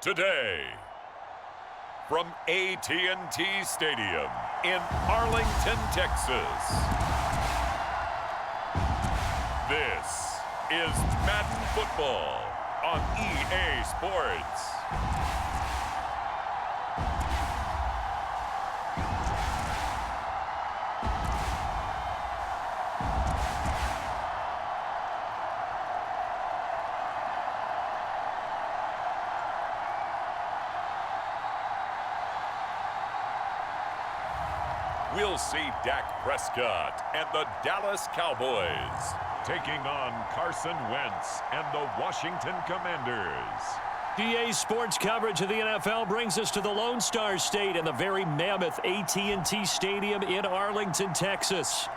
today. From AT&T Stadium in Arlington, Texas. This is Madden Football on EA Sports. We'll see Dak Prescott and the Dallas Cowboys taking on Carson Wentz and the Washington Commanders. EA Sports coverage of the NFL brings us to the Lone Star State and the very mammoth AT&T Stadium in Arlington, Texas.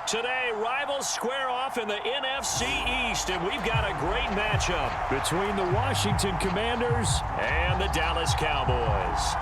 Today, rivals square off in the NFC East, and we've got a great matchup between the Washington Commanders and the Dallas Cowboys.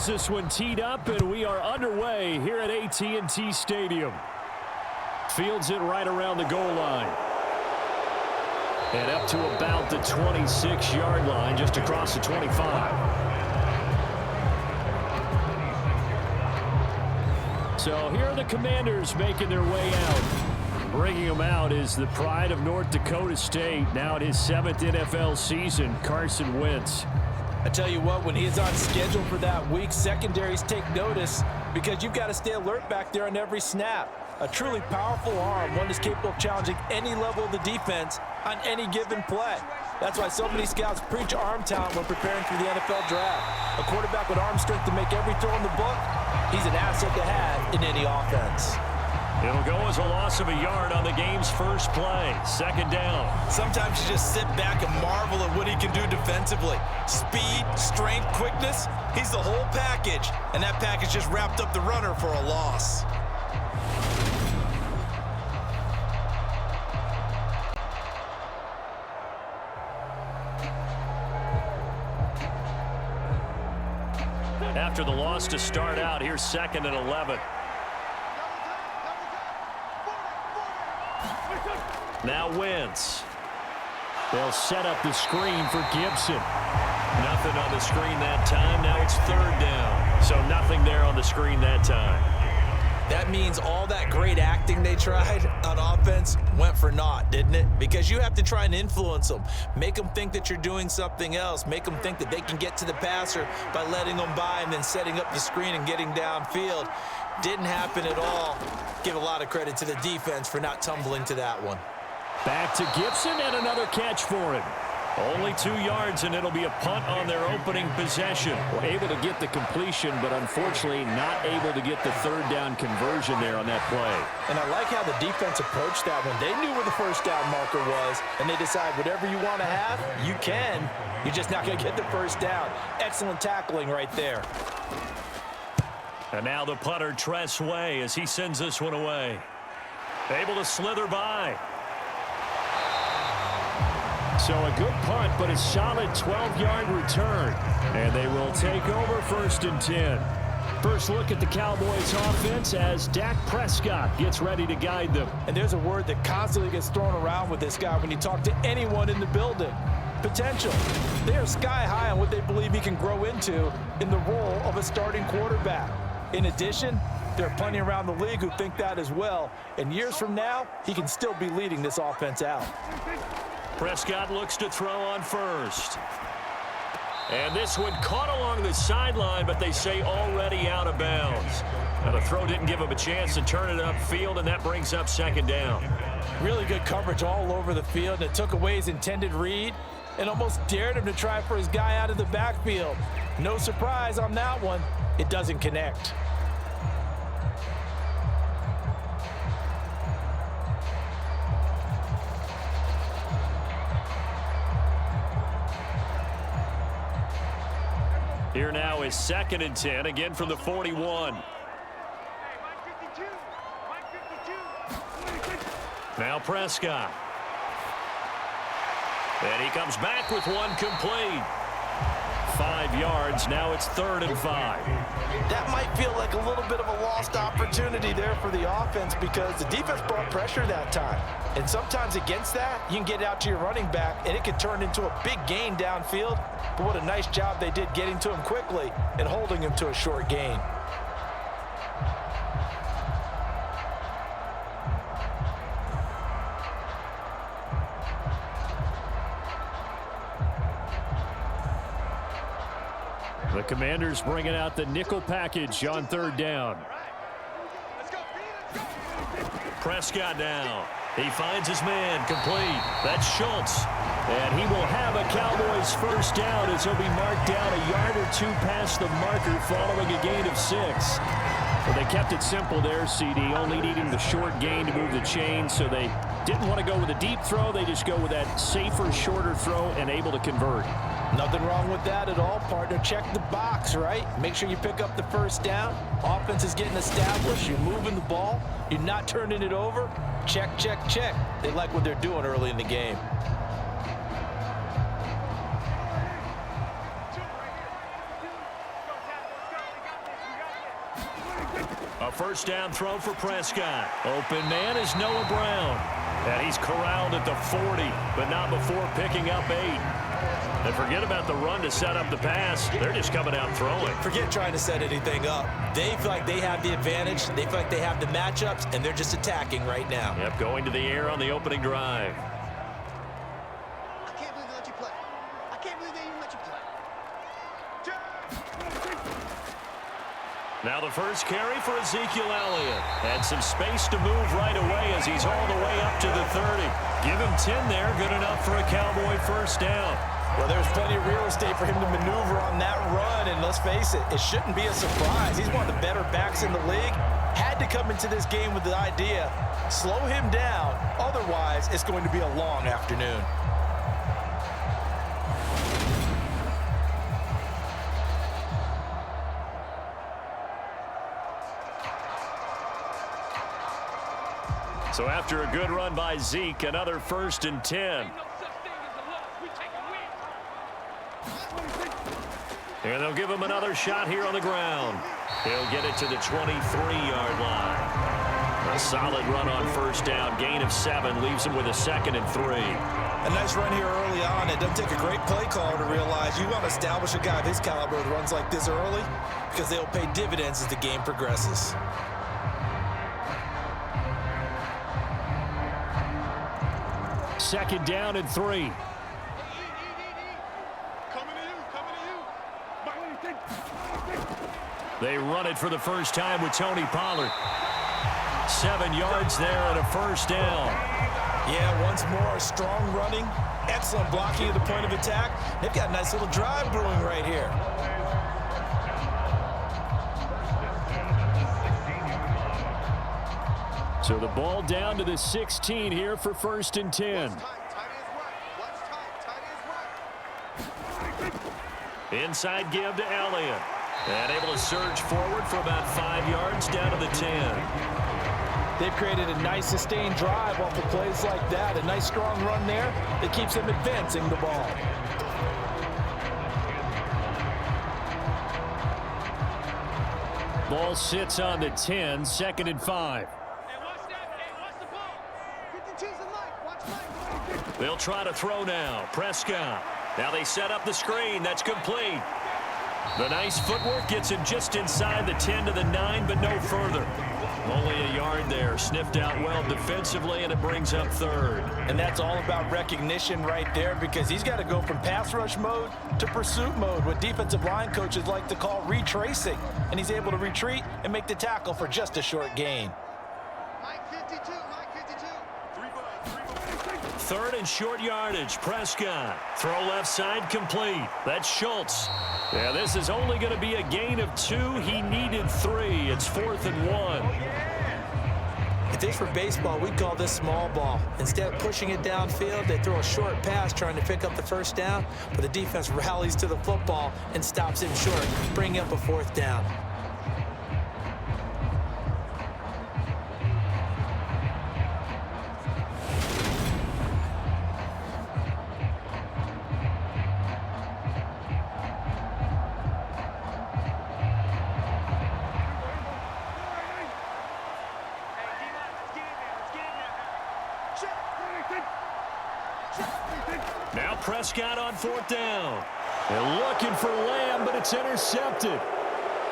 This one teed up, and we are underway here at AT&T Stadium. Fields it right around the goal line. And up to about the 26-yard line, just across the 25. So here are the Commanders making their way out. Bringing them out is the pride of North Dakota State, now in his 7th NFL season, Carson Wentz. I tell you what, when he is on schedule for that week, secondaries take notice because you've got to stay alert back there on every snap. A truly powerful arm, one that's capable of challenging any level of the defense on any given play. That's why so many scouts preach arm talent when preparing for the NFL draft. A quarterback with arm strength to make every throw in the book, he's an asset to have in any offense. It'll go as a loss of a yard on the game's first play. Second down. Sometimes you just sit back and marvel at what he can do defensively. Speed, strength, quickness, he's the whole package. And that package just wrapped up the runner for a loss. After the loss to start out, here's 2nd and 11. Now Wentz. They'll set up the screen for Gibson. Nothing on the screen that time. Now it's 3rd down. So nothing there on the screen that time. That means all that great acting they tried on offense went for naught, didn't it? Because you have to try and influence them. Make them think that you're doing something else. Make them think that they can get to the passer by letting them by and then setting up the screen and getting downfield. Didn't happen at all. Give a lot of credit to the defense for not tumbling to that one. Back to Gibson and another catch for him. Only 2 yards, and it'll be a punt on their opening possession. We're able to get the completion, but unfortunately not able to get the 3rd down conversion there on that play. And I like how the defense approached that one. They knew where the 1st down marker was, and they decide whatever you want to have, you can. You're just not going to get the 1st down. Excellent tackling right there. And now the punter, Tress Way, as he sends this one away. Able to slither by. So a good punt, but a solid 12-yard return. And they will take over 1st and 10. First look at the Cowboys offense as Dak Prescott gets ready to guide them. And there's a word that constantly gets thrown around with this guy when you talk to anyone in the building. Potential. They are sky high on what they believe he can grow into in the role of a starting quarterback. In addition, there are plenty around the league who think that as well. And years from now, he can still be leading this offense out. Prescott looks to throw on first. And this one caught along the sideline, but they say already out of bounds. Now the throw didn't give him a chance to turn it upfield, and that brings up 2nd down. Really good coverage all over the field, and it took away his intended read and almost dared him to try for his guy out of the backfield. No surprise on that one. It doesn't connect. Here now is 2nd and 10, again from the 41. Now Prescott. And he comes back with one complete. 5 yards. Now it's 3rd and 5. That might feel like a little bit of a lost opportunity there for the offense because the defense brought pressure that time. And sometimes against that, you can get out to your running back, and it can turn into a big gain downfield. But what a nice job they did getting to him quickly and holding him to a short gain. The Commanders bringing out the nickel package on 3rd down. Prescott now. He finds his man, complete. That's Schultz. And he will have a Cowboys 1st down as he'll be marked down a yard or 2 past the marker following a gain of 6. Well, they kept it simple there, CD, only needing the short gain to move the chain, so they didn't want to go with a deep throw. They just go with that safer, shorter throw and able to convert. Nothing wrong with that at all, partner. Check the box, right? Make sure you pick up the 1st down. Offense is getting established. You're moving the ball. You're not turning it over. Check, check, check. They like what they're doing early in the game. A 1st down throw for Prescott. Open man is Noah Brown. And he's corralled at the 40, but not before picking up 8. And forget about the run to set up the pass. They're just coming out throwing. Forget trying to set anything up. They feel like they have the advantage. They feel like they have the matchups, and they're just attacking right now. Yep, going to the air on the opening drive. I can't believe they let you play. I can't believe they even let you play. Now the first carry for Ezekiel Elliott. Had some space to move right away as he's all the way up to the 30. Give him 10 there. Good enough for a Cowboy 1st down. Well, there's plenty of real estate for him to maneuver on that run, and let's face it, it shouldn't be a surprise. He's one of the better backs in the league. Had to come into this game with the idea, slow him down, otherwise it's going to be a long afternoon. So after a good run by Zeke, another 1st and 10. And they'll give him another shot here on the ground. He'll get it to the 23-yard line. A solid run on 1st down. Gain of 7 leaves him with a 2nd and 3. A nice run here early on. It doesn't take a great play caller to realize you want to establish a guy of his caliber with runs like this early because they'll pay dividends as the game progresses. Second down and 3. They run it for the first time with Tony Pollard. 7 yards there and a 1st down. Yeah, once more, strong running, excellent blocking at the point of attack. They've got a nice little drive brewing right here. So the ball down to the 16 here for 1st and 10. Inside give to Elliott. And able to surge forward for about 5 yards down to the 10. They've created a nice sustained drive off of plays like that. A nice strong run there that keeps them advancing the ball. Ball sits on the 10, 2nd and 5. They'll try to throw now. Prescott. Now they set up the screen. That's complete. The nice footwork gets him just inside the 10 to the 9, but no further. Only a yard there. Sniffed out well defensively, and it brings up 3rd. And that's all about recognition right there because he's got to go from pass rush mode to pursuit mode, what defensive line coaches like to call retracing. And he's able to retreat and make the tackle for just a short gain. 3rd and short yardage. Prescott. Throw left side complete. That's Schultz. Yeah, this is only going to be a gain of 2. He needed 3. It's 4th and 1. If this were baseball, we'd call this small ball. Instead of pushing it downfield, they throw a short pass trying to pick up the first down, but the defense rallies to the football and stops him short, bringing up a 4th down. Now Prescott on 4th down. They're looking for Lamb, but it's intercepted.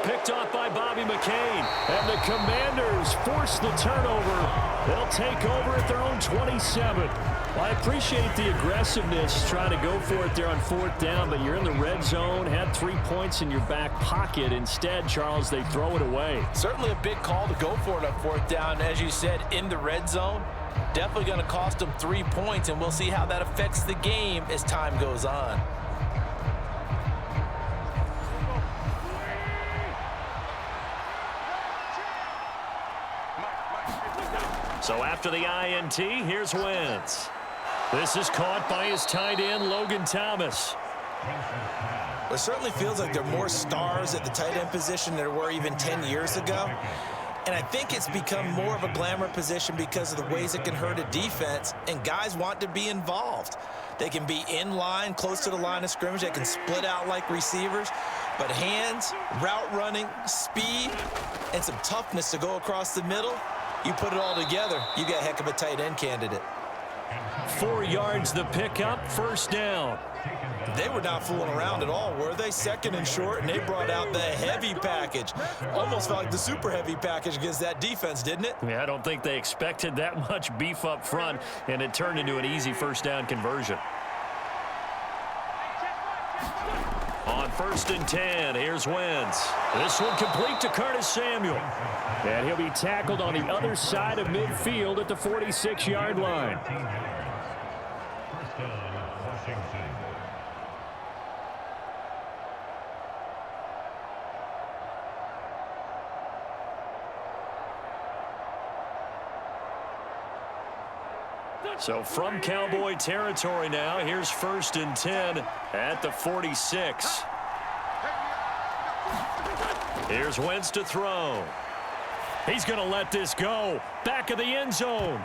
Picked off by Bobby McCain. And the Commanders force the turnover. They'll take over at their own 27. Well, I appreciate the aggressiveness trying to go for it there on 4th down, but you're in the red zone, had 3 points in your back pocket. Instead, Charles, they throw it away. Certainly a big call to go for it on 4th down. As you said, in the red zone. Definitely going to cost them 3 points, and we'll see how that affects the game as time goes on. So after the INT, here's Wentz. This is caught by his tight end, Logan Thomas. It certainly feels like there are more stars at the tight end position than there were even 10 years ago. And I think it's become more of a glamour position because of the ways it can hurt a defense, and guys want to be involved. They can be in line, close to the line of scrimmage. They can split out like receivers. But hands, route running, speed, and some toughness to go across the middle, you put it all together, you got a heck of a tight end candidate. 4 yards the pickup, 1st down. They were not fooling around at all, were they? 2nd and short, and they brought out the heavy package. Almost felt like the super heavy package against that defense, didn't it? Yeah, I don't think they expected that much beef up front, and it turned into an easy 1st down conversion. On 1st and 10, here's Wentz. This one complete to Curtis Samuel. And he'll be tackled on the other side of midfield at the 46-yard line. So from Cowboy territory now, here's 1st and 10 at the 46. Here's Wentz to throw. He's going to let this go. Back of the end zone.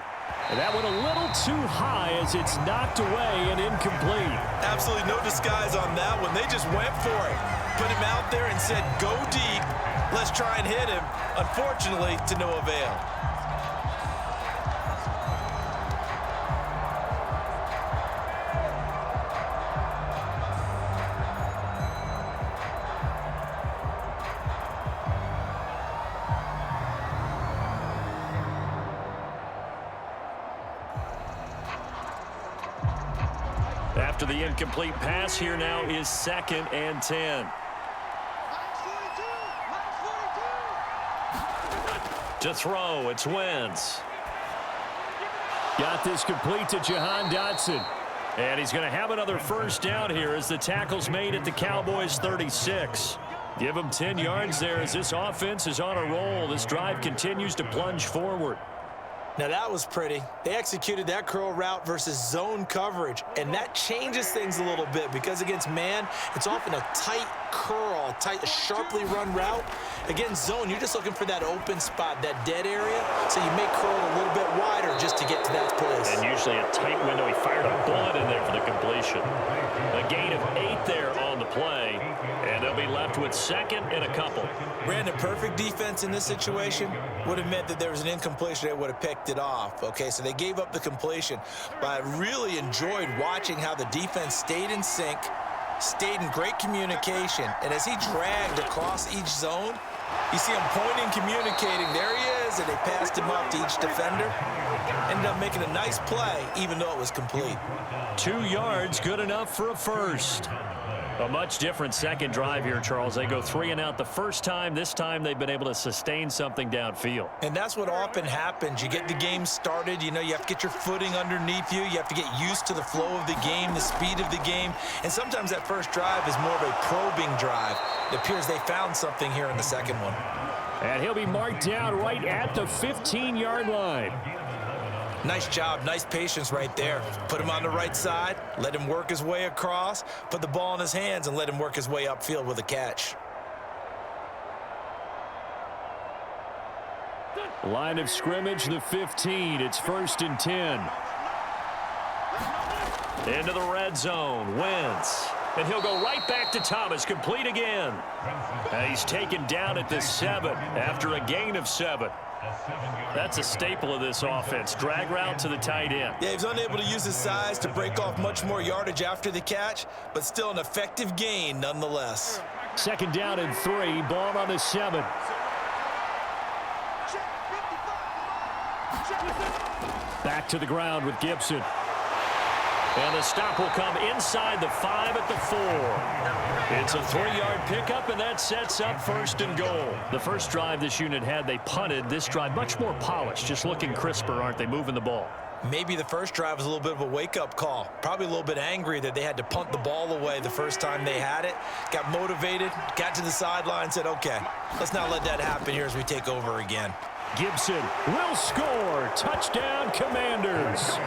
And that went a little too high as it's knocked away and incomplete. Absolutely no disguise on that one. They just went for it. Put him out there and said, go deep. Let's try and hit him. Unfortunately, to no avail. After the incomplete pass, here now is 2nd and 10. To throw, it's Wentz. Got this complete to Jahan Dotson. And he's going to have another 1st down here as the tackle's made at the Cowboys 36. Give him 10 yards there as this offense is on a roll. This drive continues to plunge forward. Now that was pretty. They executed that curl route versus zone coverage, and that changes things a little bit because against man, it's often a tight curl, tight, sharply run route. Against zone, you're just looking for that open spot, that dead area, so you may curl a little bit wider just to get to that place. And usually a tight window. He fired a bullet in there for the completion. A gain of 8 there on the play, and they'll be left with 2nd and a couple. Brandon, perfect defense in this situation would have meant that there was an incompletion. They would have picked it off. Okay, so they gave up the completion, but I really enjoyed watching how the defense stayed in sync, stayed in great communication, and as he dragged across each zone, you see him pointing, communicating. There he is, and they passed him up to each defender. Ended up making a nice play, even though it was complete. 2 yards, good enough for a 1st. A much different 2nd drive here, Charles. They go 3 and out the first time. This time they've been able to sustain something downfield. And that's what often happens. You get the game started. You know, you have to get your footing underneath you. You have to get used to the flow of the game, the speed of the game. And sometimes that first drive is more of a probing drive. It appears they found something here in the second one. And he'll be marked down right at the 15-yard line. Nice job, nice patience right there. Put him on the right side, let him work his way across, put the ball in his hands, and let him work his way upfield with a catch. Line of scrimmage, the 15. It's 1st and 10. Into the red zone. Wentz. And he'll go right back to Thomas. Complete again. And he's taken down at the 7 after a gain of 7. That's a staple of this offense. Drag route to the tight end. Yeah, he was unable to use his size to break off much more yardage after the catch, but still an effective gain nonetheless. 2nd down and 3. Ball on the 7. Back to the ground with Gibson. And the stop will come inside the 5 at the 4. It's a 3-yard pickup, and that sets up 1st and goal. The first drive this unit had, they punted. This drive, much more polished, just looking crisper, aren't they, moving the ball? Maybe the first drive was a little bit of a wake-up call. Probably a little bit angry that they had to punt the ball away the first time they had it. Got motivated, got to the sideline, said, okay, let's not let that happen here as we take over again. Gibson will score. Touchdown, Commanders.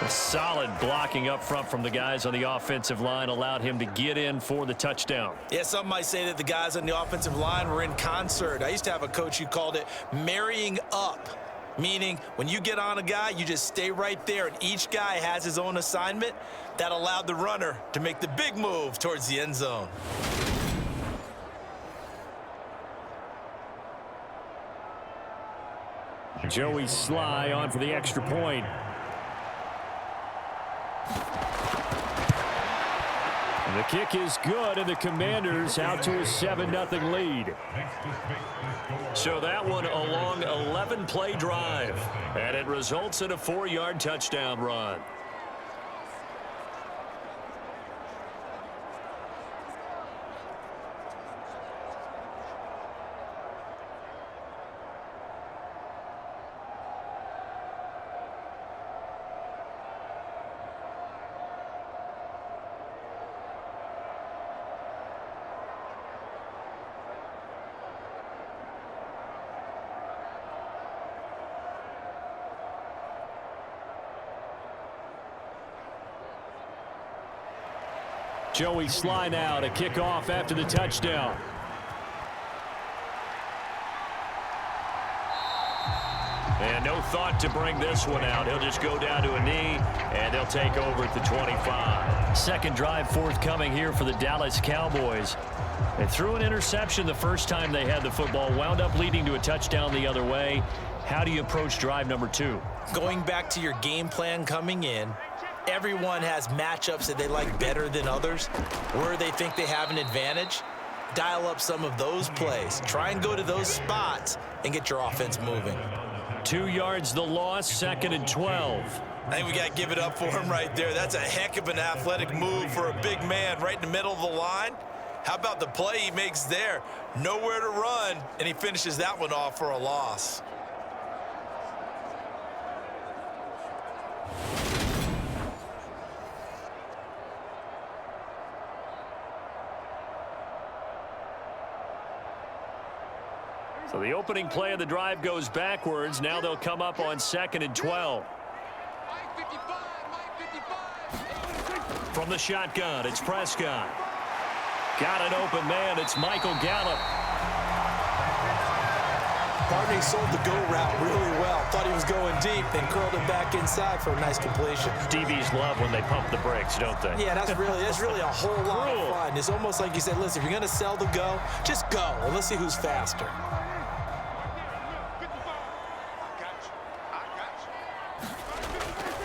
Solid blocking up front from the guys on the offensive line allowed him to get in for the touchdown. Yeah, some might say that the guys on the offensive line were in concert. I used to have a coach who called it marrying up, meaning when you get on a guy, you just stay right there, and each guy has his own assignment. That allowed the runner to make the big move towards the end zone. Joey Sly on for the extra point. The kick is good, and the Commanders out to a 7-0 lead. So that one a long 11-play drive, and it results in a 4-yard touchdown run. Joey Sly now to kick off after the touchdown. And no thought to bring this one out. He'll just go down to a knee, and they'll take over at the 25. Second drive forthcoming here for the Dallas Cowboys. They threw an interception the first time they had the football, wound up leading to a touchdown the other way. How do you approach drive number 2? Going back to your game plan coming in, everyone has matchups that they like better than others, where they think they have an advantage. Dial up some of those plays. Try and go to those spots and get your offense moving. 2 yards the loss, 2nd and 12. I think we got to give it up for him right there. That's a heck of an athletic move for a big man right in the middle of the line. How about the play he makes there? Nowhere to run, and he finishes that one off for a loss. So the opening play of the drive goes backwards. Now they'll come up on 2nd and 12. From the shotgun, it's Prescott. Got an open man. It's Michael Gallup. Partney sold the go route really well. Thought he was going deep, then curled it back inside for a nice completion. DBs love when they pump the brakes, don't they? Yeah, that's really a whole lot of fun. It's almost like you said, listen, if you're going to sell the go, just go. And let's see who's faster.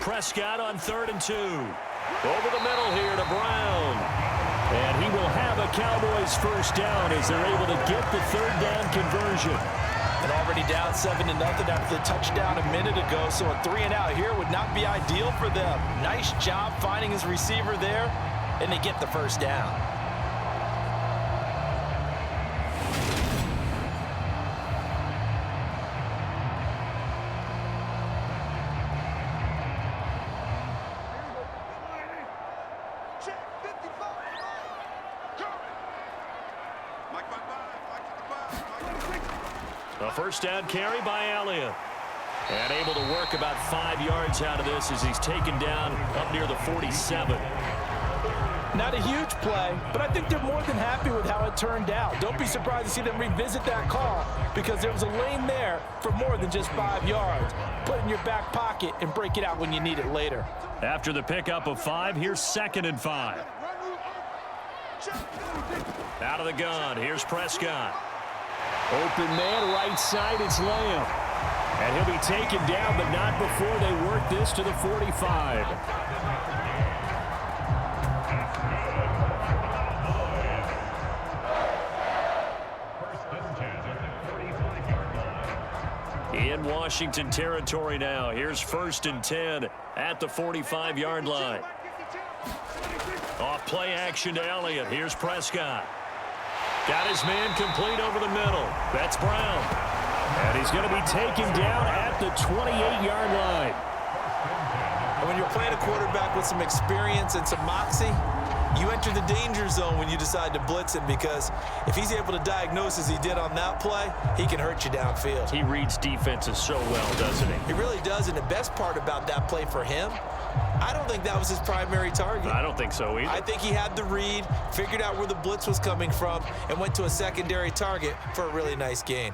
Prescott on 3rd and 2. Over the middle here to Brown. And he will have a Cowboys first down as they're able to get the 3rd down conversion. And already down 7-0 after the touchdown a minute ago, so a 3-and-out here would not be ideal for them. Nice job finding his receiver there, and they get the first down. A first down carry by Elliott. And able to work about 5 yards out of this as he's taken down up near the 47. Not a huge play, but I think they're more than happy with how it turned out. Don't be surprised to see them revisit that call because there was a lane there for more than just 5 yards. Put it in your back pocket and break it out when you need it later. After the pickup of 5, here's 2nd and 5. Out of the gun, here's Prescott. Open man, right side, it's Lamb. And he'll be taken down, but not before they work this to the 45. In Washington territory now. Here's 1st and 10 at the 45-yard line. Off play action to Elliott. Here's Prescott. Got his man complete over the middle. That's Brown. And he's going to be taken down at the 28-yard line. And when you're playing a quarterback with some experience and some moxie, you enter the danger zone when you decide to blitz him because if he's able to diagnose as he did on that play, he can hurt you downfield. He reads defenses so well, doesn't he? He really does, and the best part about that play for him, I don't think that was his primary target. I don't think so either. I think he had the read, figured out where the blitz was coming from, and went to a secondary target for a really nice gain.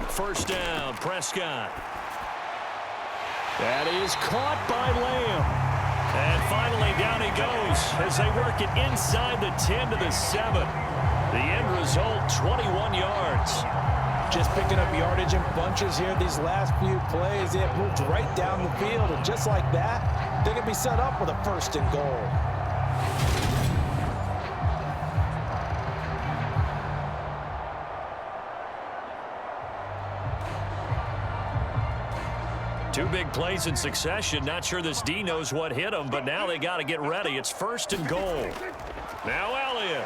First down, Prescott. That is caught by Lamb. And finally down he goes as they work it inside the 10 to the 7. The end result, 21 yards. Just picking up yardage in bunches here these last few plays. They have moved right down the field, and just like that, they're going to be set up with a 1st and goal. Two big plays in succession. Not sure this D knows what hit him, but now they got to get ready. It's 1st and goal. Now Elliott.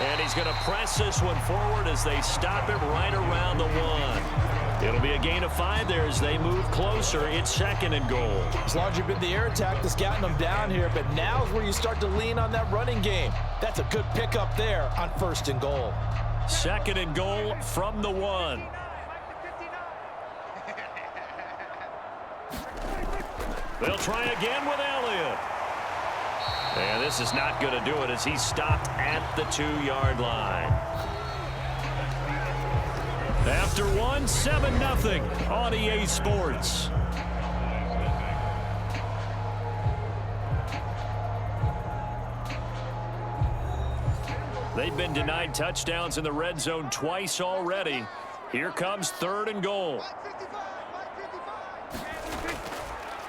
And he's going to press this one forward as they stop it right around the 1. It'll be a gain of 5 there as they move closer. It's 2nd and goal. It's largely been the air attack that's gotten them down here, but now is where you start to lean on that running game. That's a good pickup there on 1st and goal. 2nd and goal from the 1. They'll try again with Elliott. And this is not going to do it as he's stopped at the 2-yard line. After 1, 7-0 on EA Sports. They've been denied touchdowns in the red zone twice already. Here comes 3rd and goal.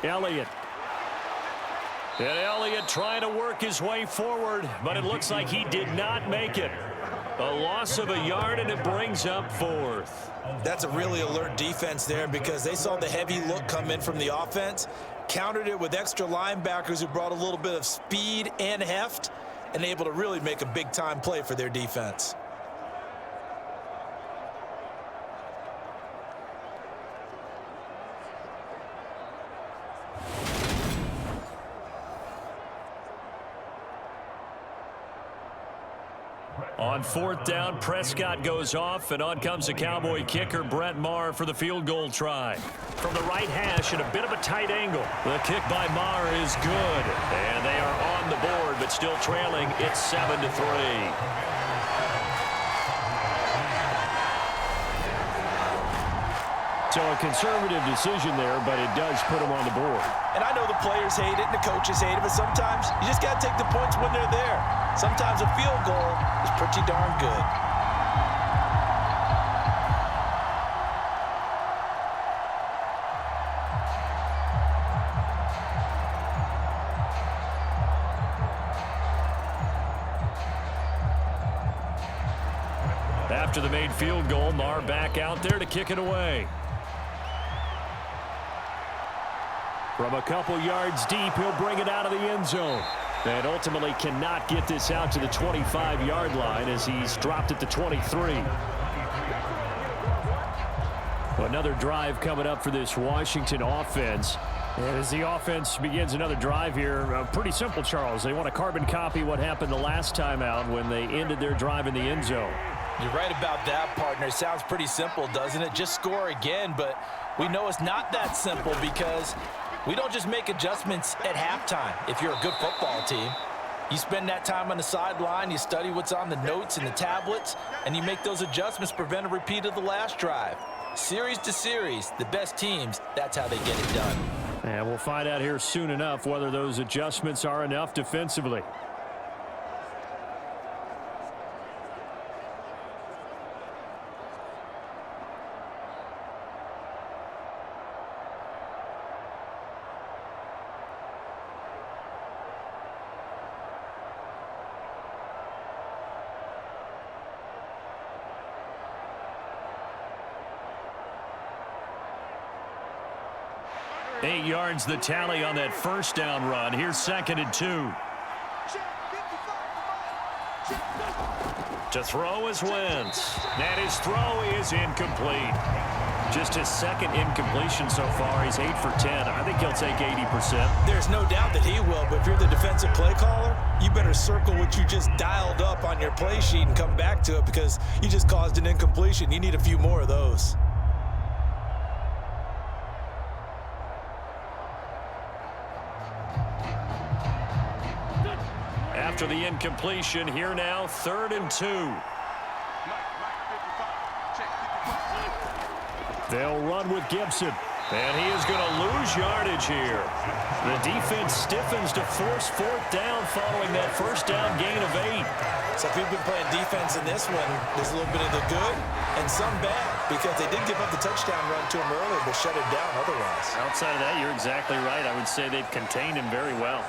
Elliott. And Elliott trying to work his way forward, but it looks like he did not make it. A loss of a yard, and it brings up 4th. That's a really alert defense there because they saw the heavy look come in from the offense, countered it with extra linebackers who brought a little bit of speed and heft, and able to really make a big-time play for their defense. On 4th down, Prescott goes off, and on comes the Cowboy kicker, Brett Maher, for the field goal try. From the right hash at a bit of a tight angle. The kick by Maher is good, and they are on the board, but still trailing. It's 7-3. So a conservative decision there, but it does put them on the board. And I know the players hate it and the coaches hate it, but sometimes you just got to take the points when they're there. Sometimes a field goal is pretty darn good. After the made field goal, Maher back out there to kick it away. From a couple yards deep, he'll bring it out of the end zone. And ultimately cannot get this out to the 25-yard line as he's dropped at the 23. Another drive coming up for this Washington offense. And as the offense begins another drive here, pretty simple, Charles. They want to carbon copy what happened the last time out when they ended their drive in the end zone. You're right about that, partner. It sounds pretty simple, doesn't it? Just score again, but we know it's not that simple because we don't just make adjustments at halftime if you're a good football team. You spend that time on the sideline, you study what's on the notes and the tablets, and you make those adjustments to prevent a repeat of the last drive. Series to series, the best teams, that's how they get it done. And we'll find out here soon enough whether those adjustments are enough defensively. Eight yards the tally on that first down run. Here's 2nd and 2. To throw is Wentz. And his throw is incomplete. Just his second incompletion so far. He's 8 for 10. I think he'll take 80%. There's no doubt that he will, but if you're the defensive play caller, you better circle what you just dialed up on your play sheet and come back to it because you just caused an incompletion. You need a few more of those. After the incompletion, here now, 3rd and 2. They'll run with Gibson. And he is going to lose yardage here. The defense stiffens to force 4th down following that first down gain of 8. So if you've been playing defense in this one, there's a little bit of the good and some bad because they did give up the touchdown run to him earlier but shut it down otherwise. Outside of that, you're exactly right. I would say they've contained him very well.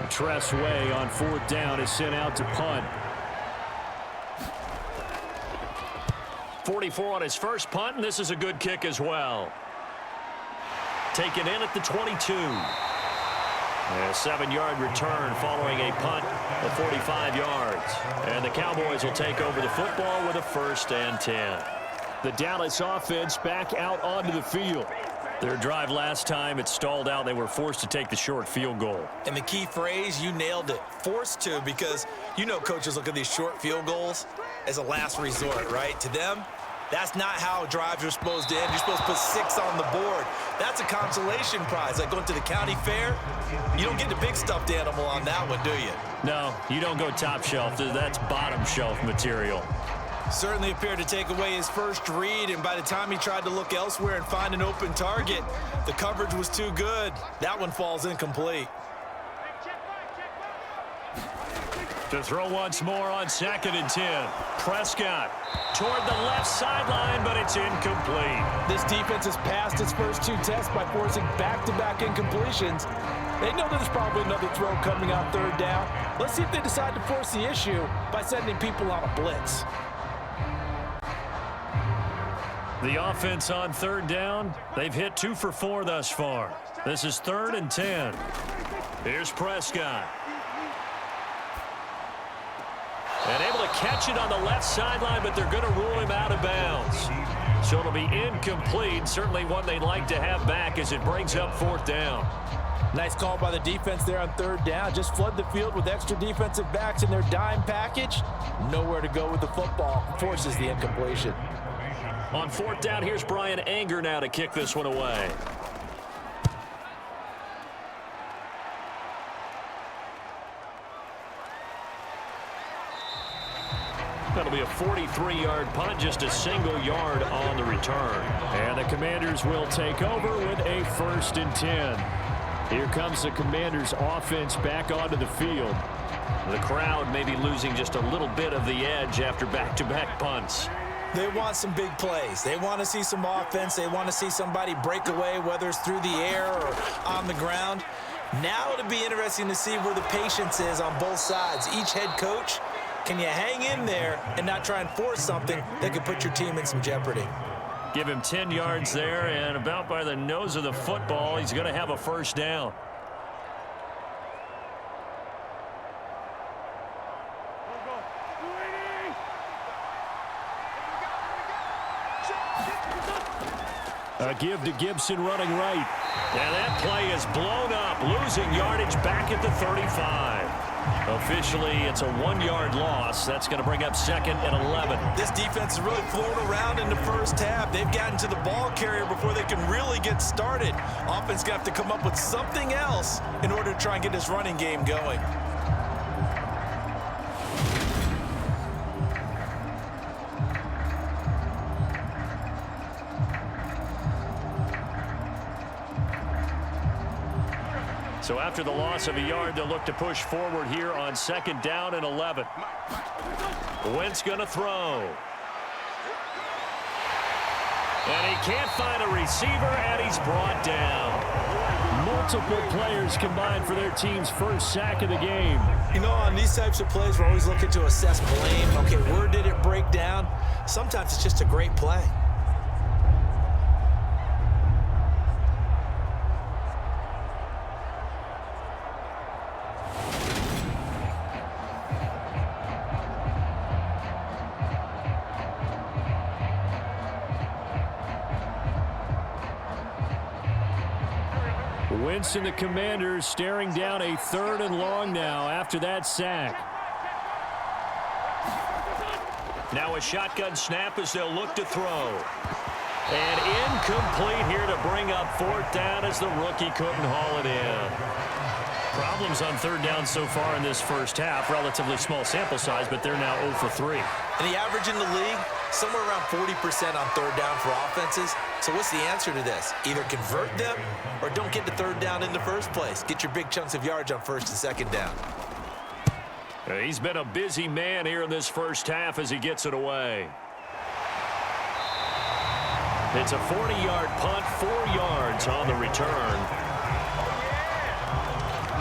Tress Way on 4th down is sent out to punt. 44 on his first punt, and this is a good kick as well. Taken in at the 22. A 7-yard return following a punt of 45 yards. And the Cowboys will take over the football with a 1st and 10. The Dallas offense back out onto the field. Their drive last time, it stalled out. They were forced to take the short field goal. And the key phrase, you nailed it, forced to, because you know coaches look at these short field goals as a last resort, right? To them, that's not how drives are supposed to end. You're supposed to put 6 on the board. That's a consolation prize. Like going to the county fair, you don't get the big stuffed animal on that one, do you? No, you don't go top shelf. That's bottom shelf material. Certainly appeared to take away his first read, and by the time he tried to look elsewhere and find an open target, the coverage was too good. That one falls incomplete. To throw once more on 2nd and 10. Prescott toward the left sideline, but it's incomplete. This defense has passed its first 2 tests by forcing back-to-back incompletions. They know there's probably another throw coming on 3rd down. Let's see if they decide to force the issue by sending people on a blitz. The offense on 3rd down, they've hit 2 for 4 thus far. This is 3rd and 10. Here's Prescott. And able to catch it on the left sideline, but they're going to rule him out of bounds. So it'll be incomplete. Certainly one they'd like to have back as it brings up 4th down. Nice call by the defense there on 3rd down. Just flood the field with extra defensive backs in their dime package. Nowhere to go with the football. Forces the incompletion. On 4th down, here's Brian Anger now to kick this one away. That'll be a 43-yard punt, just a single yard on the return. And the Commanders will take over with a 1st and 10. Here comes the Commanders' offense back onto the field. The crowd may be losing just a little bit of the edge after back-to-back punts. They want some big plays. They want to see some offense. They want to see somebody break away, whether it's through the air or on the ground. Now it'll be interesting to see where the patience is on both sides. Each head coach, can you hang in there and not try and force something that could put your team in some jeopardy? Give him 10 yards there, and about by the nose of the football, he's going to have a 1st down. A give to Gibson running right. And that play is blown up, losing yardage back at the 35. Officially, it's a 1-yard loss. That's going to bring up 2nd and 11. This defense is really flown around in the first half. They've gotten to the ball carrier before they can really get started. Offense going to have to come up with something else in order to try and get this running game going. So after the loss of a yard, they'll look to push forward here on 2nd down and 11. Wentz going to throw. And he can't find a receiver, and he's brought down. Multiple players combined for their team's first sack of the game. You know, on these types of plays, we're always looking to assess blame. Okay, where did it break down? Sometimes it's just a great play. Wentz and the Commanders staring down a 3rd and long now after that sack. Now a shotgun snap as they'll look to throw. And incomplete here to bring up 4th down as the rookie couldn't haul it in. Problems on 3rd down so far in this first half. Relatively small sample size, but they're now 0 for 3. And the average in the league, somewhere around 40% on 3rd down for offenses. So what's the answer to this? Either convert them or don't get to 3rd down in the first place. Get your big chunks of yards on 1st and 2nd down. He's been a busy man here in this first half as he gets it away. It's a 40-yard punt, 4 yards on the return.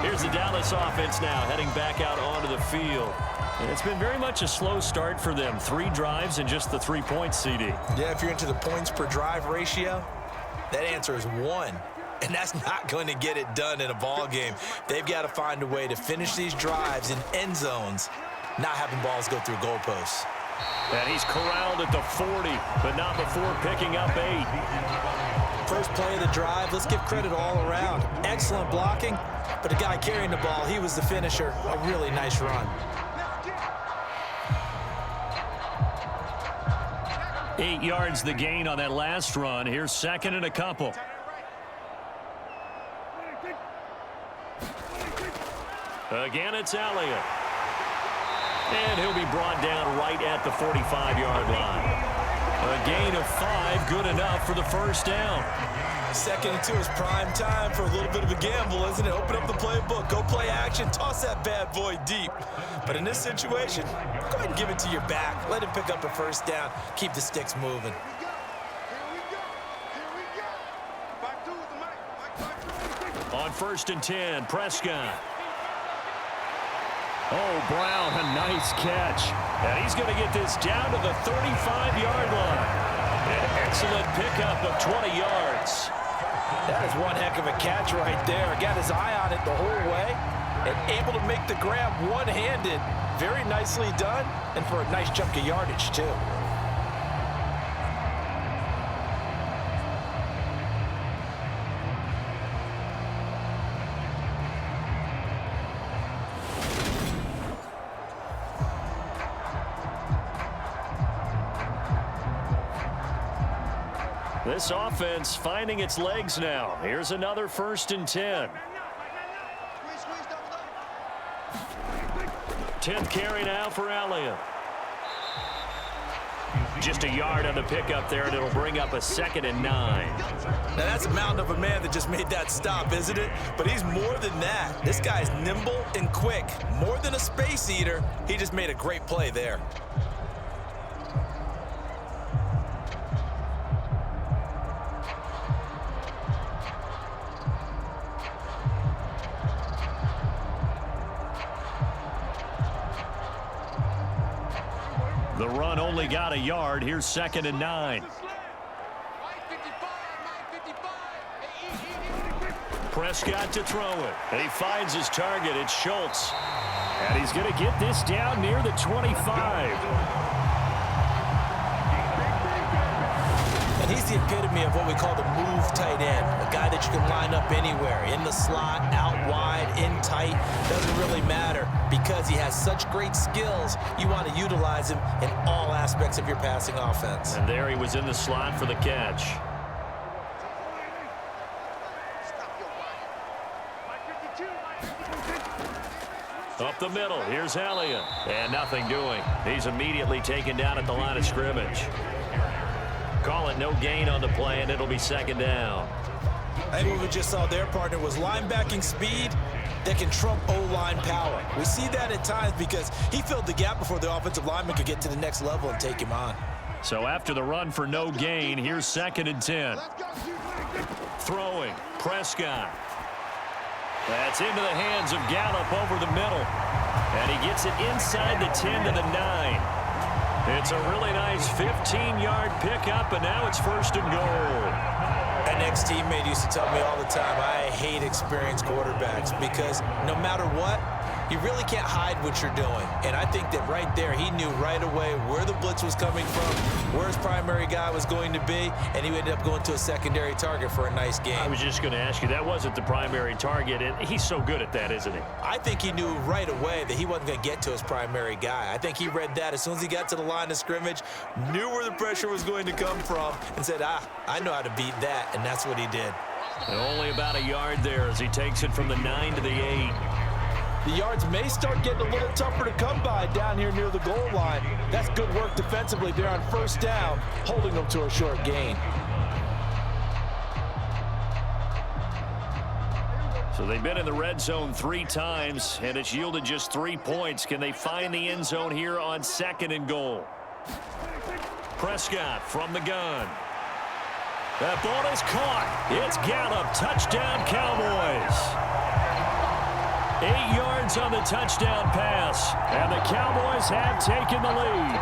Here's the Dallas offense now heading back out onto the field. And it's been very much a slow start for them. 3 drives and just the 3 points, CD. Yeah, if you're into the points per drive ratio, that answer is 1. And that's not going to get it done in a ball game. They've got to find a way to finish these drives in end zones, not having balls go through goalposts. And he's corralled at the 40, but not before picking up 8. First play of the drive, let's give credit all around. Excellent blocking, but the guy carrying the ball, he was the finisher. A really nice run. 8 yards the gain on that last run. Here's 2nd and a couple. Again, it's Elliott. And he'll be brought down right at the 45-yard line. A gain of 5, good enough for the 1st down. 2nd and 2 is prime time for a little bit of a gamble, isn't it? Open up the playbook, go play action, toss that bad boy deep. But in this situation, go ahead and give it to your back. Let him pick up a 1st down. Keep the sticks moving. On 1st and 10, Prescott. Oh, Brown, a nice catch. And he's going to get this down to the 35-yard line. An excellent pickup of 20 yards. That is one heck of a catch right there. Got his eye on it the whole way and able to make the grab one-handed. Very nicely done, and for a nice chunk of yardage, too. This offense finding its legs now. Here's another 1st and 10. 10th carry now for Elliott. Just a yard on the pickup there, and it'll bring up a 2nd and 9. Now, that's a mountain of a man that just made that stop, isn't it? But he's more than that. This guy's nimble and quick. More than a space eater. He just made a great play there. The run only got a yard. Here's 2nd and 9. Prescott to throw it. And he finds his target. It's Schultz. And he's going to get this down near the 25. And He's the epitome of what we call the move tight end, a guy that you can line up anywhere, in the slot, out wide, in tight, doesn't really matter because he has such great skills. You want to utilize him in all aspects of your passing offense. And there he was in the slot for the catch. Up the middle, here's Elliott. And nothing doing. He's immediately taken down at the line of scrimmage. Call it no gain on the play, and it'll be second down. I think what we just saw there, partner, was linebacking speed that can trump O-line power. We see that at times because he filled the gap before the offensive lineman could get to the next level and take him on. So after the run for no gain, here's 2nd and 10. Throwing, Prescott. That's into the hands of Gallup over the middle. And he gets it inside the 10 to the 9. It's a really nice 15-yard pickup, and now it's 1st and goal. An ex-teammate used to tell me all the time, I hate experienced quarterbacks because no matter what, you really can't hide what you're doing. And I think that right there, he knew right away where the blitz was coming from, where his primary guy was going to be, and he ended up going to a secondary target for a nice game. I was just going to ask you, that wasn't the primary target, and he's so good at that, isn't he? I think he knew right away that he wasn't going to get to his primary guy. I think he read that as soon as he got to the line of scrimmage, knew where the pressure was going to come from, and said, I know how to beat that, and that's what he did. And only about a yard there as he takes it from the 9 to the 8. The yards may start getting a little tougher to come by down here near the goal line. That's good work defensively there on 1st down, holding them to a short gain. So they've been in the red zone 3 times, and it's yielded just 3 points. Can they find the end zone here on 2nd and goal? Prescott from the gun. That ball is caught. It's Gallup. Touchdown, Cowboys. 8 yards on the touchdown pass, and the Cowboys have taken the lead.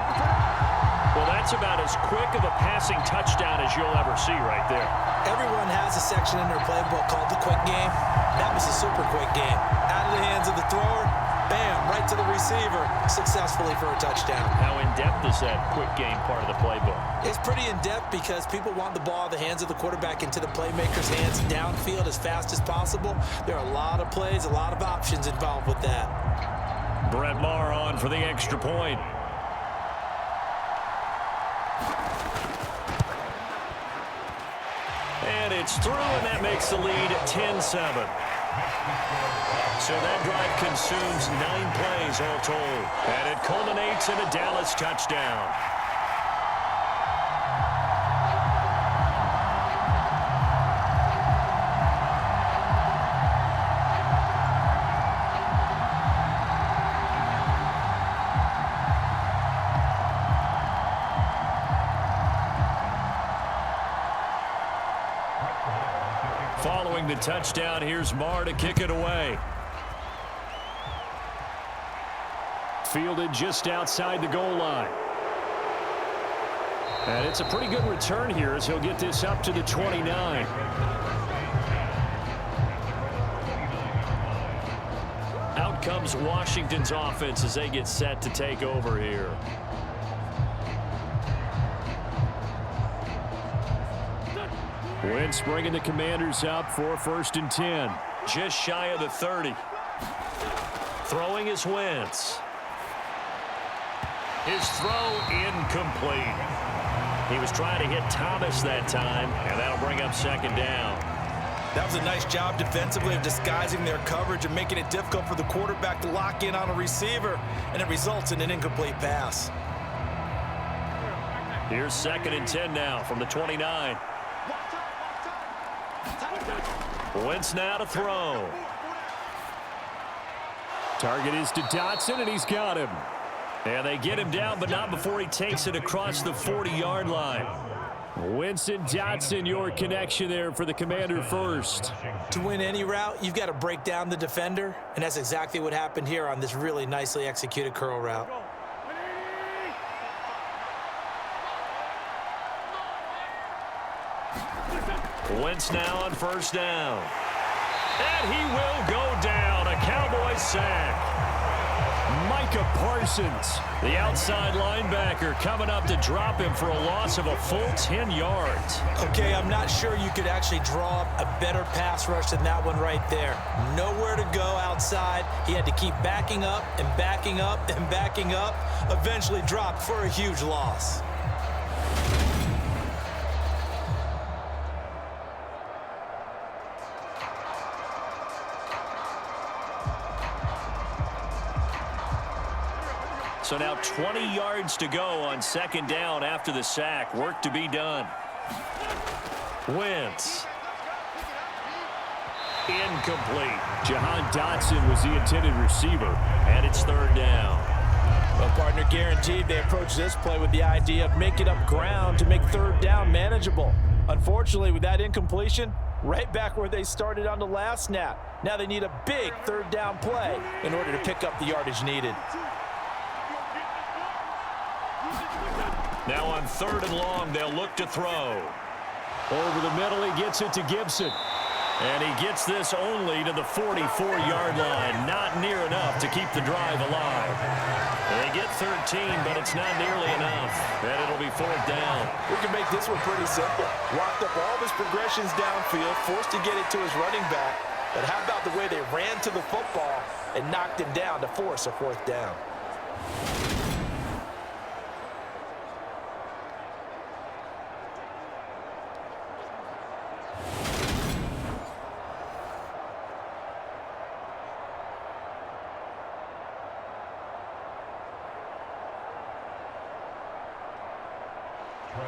Well, that's about as quick of a passing touchdown as you'll ever see right there. Everyone has a section in their playbook called the quick game. That was a super quick game. Out of the hands of the thrower, bam, right to the receiver, successfully for a touchdown. How in-depth is that quick game part of the playbook? It's pretty in-depth because people want the ball out of the hands of the quarterback into the playmaker's hands downfield as fast as possible. There are a lot of plays, a lot of options involved with that. Brett Maher on for the extra point. And it's through, and that makes the lead 10-7. So that drive consumes 9 plays all told. And it culminates in a Dallas touchdown. Following the touchdown, here's Maher to kick it away. Fielded just outside the goal line. And it's a pretty good return here as he'll get this up to the 29. Out comes Washington's offense as they get set to take over here. Wentz bringing the Commanders up for 1st and 10. Just shy of the 30. Throwing is Wentz. His throw incomplete. He was trying to hit Thomas that time, and that'll bring up 2nd down. That was a nice job defensively of disguising their coverage and making it difficult for the quarterback to lock in on a receiver, and it results in an incomplete pass. Here's 2nd and 10 now from the 29. Wentz now to throw. Target is to Dotson, and he's got him. And they get him down, but not before he takes it across the 40-yard line. Wentz and Dotson, your connection there for the Commander first. To win any route, you've got to break down the defender, and that's exactly what happened here on this really nicely executed curl route. Wentz now on 1st down. And he will go down. A Cowboys sack. Might Micah Parsons, the outside linebacker, coming up to drop him for a loss of a full 10 yards. Okay, I'm not sure you could actually draw up a better pass rush than that one right there. Nowhere to go outside. He had to keep backing up and backing up and backing up. Eventually dropped for a huge loss. So now 20 yards to go on second down after the sack. Work to be done. Wentz. Incomplete. Jahan Dotson was the intended receiver, and it's third down. Well, partner, guaranteed they approach this play with the idea of making up ground to make third down manageable. Unfortunately, with that incompletion, right back where they started on the last snap. Now they need a big third down play in order to pick up the yardage needed. Now on third and long, they'll look to throw. Over the middle, he gets it to Gibson. And he gets this only to the 44-yard line. Not near enough to keep the drive alive. They get 13, but it's not nearly enough. And it'll be fourth down. We can make this one pretty simple. Walked up all his progressions downfield, forced to get it to his running back. But how about the way they ran to the football and knocked him down to force a fourth down?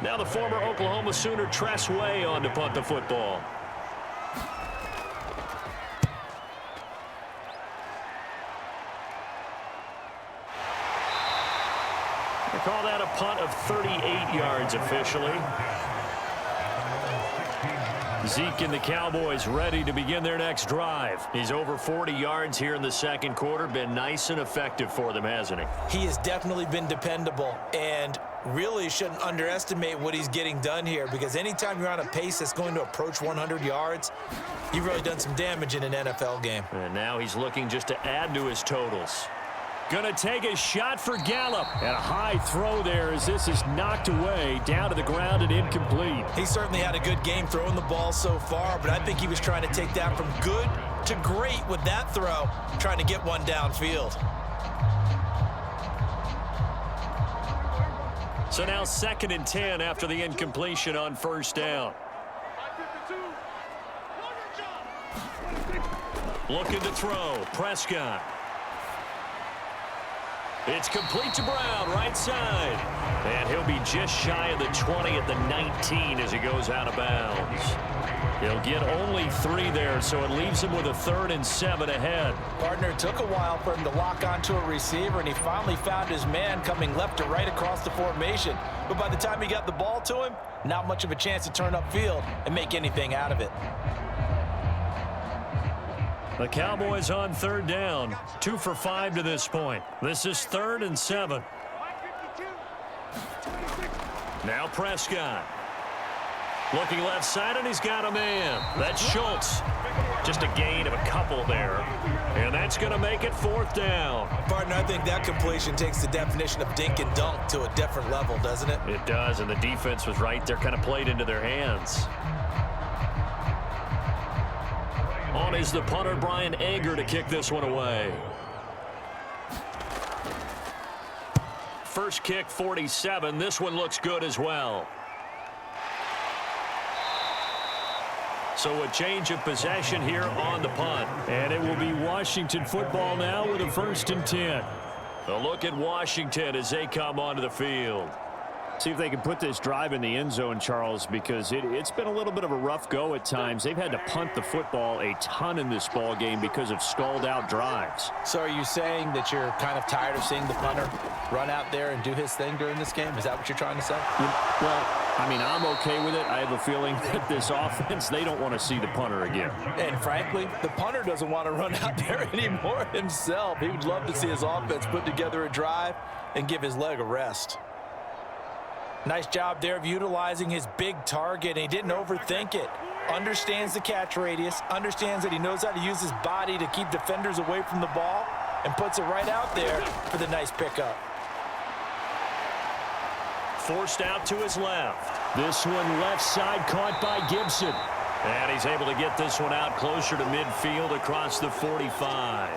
Now the former Oklahoma Sooner Tress Way on to punt the football. They call that a punt of 38 yards officially. Zeke and the Cowboys ready to begin their next drive. He's over 40 yards here in the second quarter. Been nice and effective for them, hasn't he? He has definitely been dependable, and really shouldn't underestimate what he's getting done here, because anytime you're on a pace that's going to approach 100 yards, you've really done some damage in an NFL game. And now he's looking just to add to his totals. Gonna take a shot for Gallup. And a high throw there as this is knocked away, down to the ground and incomplete. He certainly had a good game throwing the ball so far, but I think he was trying to take that from good to great with that throw, trying to get one downfield. So now 2nd and 10 after the incompletion on first down. Looking to throw. Prescott. It's complete to Brown, right side. And he'll be just shy of the 20 at the 19 as he goes out of bounds. He'll get only 3 there, so it leaves him with a 3rd and 7 ahead. Partner, it took a while for him to lock onto a receiver, and he finally found his man coming left to right across the formation. But by the time he got the ball to him, not much of a chance to turn upfield and make anything out of it. The Cowboys on third down, 2 for 5 to this point. This is 3rd and 7. Now Prescott. Looking left side, and he's got a man. That's Schultz. Just a gain of a couple there. And that's going to make it 4th down. Partner, I think that completion takes the definition of dink and dunk to a different level, doesn't it? It does, and the defense was right there, kind of played into their hands. On is the punter, Brian Egger, to kick this one away. First kick, 47. This one looks good as well. So a change of possession here on the punt. And it will be Washington football now with a 1st and 10. A look at Washington as they come onto the field. See if they can put this drive in the end zone, Charles, because it's been a little bit of a rough go at times. They've had to punt the football a ton in this ball game because of stalled-out drives. So are you saying that you're kind of tired of seeing the punter run out there and do his thing during this game? Is that what you're trying to say? Well, I mean, I'm okay with it. I have a feeling that this offense, they don't want to see the punter again. And frankly, the punter doesn't want to run out there anymore himself. He would love to see his offense put together a drive and give his leg a rest. Nice job there of utilizing his big target. He didn't overthink it. Understands the catch radius. Understands that he knows how to use his body to keep defenders away from the ball. and puts it right out there for the nice pickup. Forced out to his left. This one left side caught by Gibson. And he's able to get this one out closer to midfield across the 45.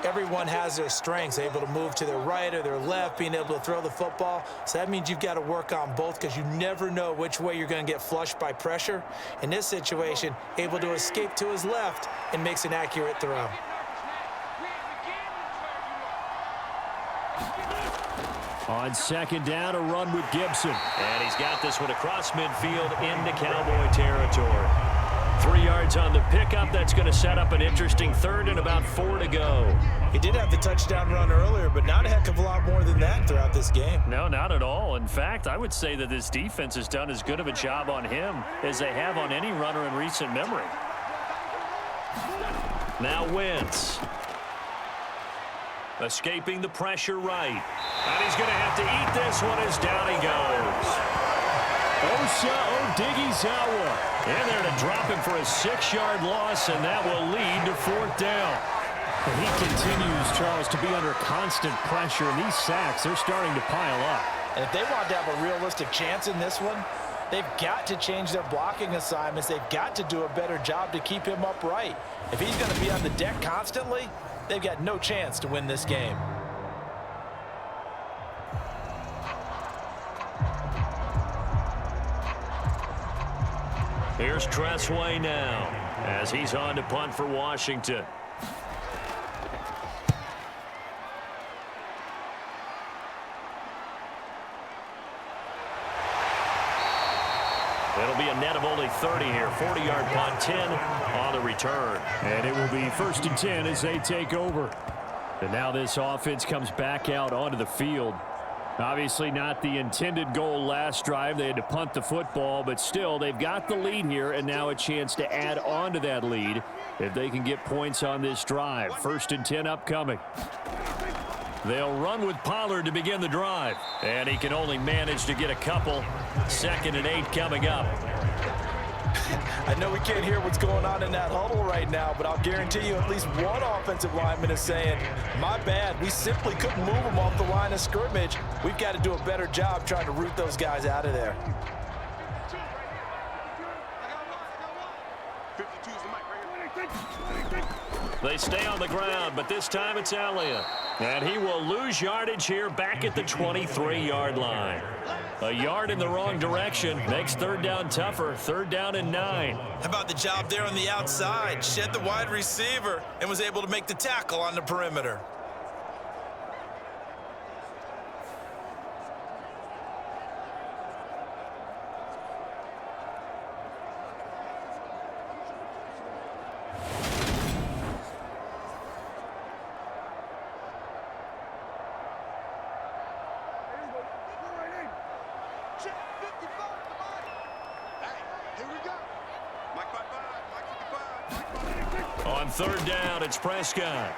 Everyone has their strengths, able to move to their right or their left, being able to throw the football. So that means you've got to work on both because you never know which way you're going to get flushed by pressure. In this situation, able to escape to his left and makes an accurate throw. On second down, a run with Gibson. And he's got this one across midfield into Cowboy territory. 3 yards on the pickup. That's going to set up an interesting third and about 4 to go. He did have the touchdown run earlier, but not a heck of a lot more than that throughout this game. No, not at all. In fact, I would say that this defense has done as good of a job on him as they have on any runner in recent memory. Now Wentz. Escaping the pressure right. And he's going to have to eat this one as down he goes. Odighizuwa In there to drop him for a 6-yard loss, and that will lead to 4th down. And he continues, Charles, to be under constant pressure, and these sacks, they're starting to pile up. And if they want to have a realistic chance in this one, they've got to change their blocking assignments. They've got to do a better job to keep him upright. If he's going to be on the deck constantly, they've got no chance to win this game. Here's Tressway now as he's on to punt for Washington. It'll be a net of only 30 here. 40-yard punt, 10 on the return. And it will be 1st and 10 as they take over. And now this offense comes back out onto the field. Obviously not the intended goal last drive. They had to punt the football, but still they've got the lead here and now a chance to add on to that lead if they can get points on this drive. 1st and 10 upcoming. They'll run with Pollard to begin the drive, and he can only manage to get a couple. 2nd and 8 coming up. I know we can't hear what's going on in that huddle right now, but I'll guarantee you at least one offensive lineman is saying, my bad, we simply couldn't move them off the line of scrimmage. We've got to do a better job trying to root those guys out of there. They stay on the ground, but this time it's Elliott. And he will lose yardage here back at the 23-yard line. A yard in the wrong direction makes 3rd down tougher. 3rd down and 9. How about the job there on the outside? Shed the wide receiver and was able to make the tackle on the perimeter. On 3rd down, it's Prescott.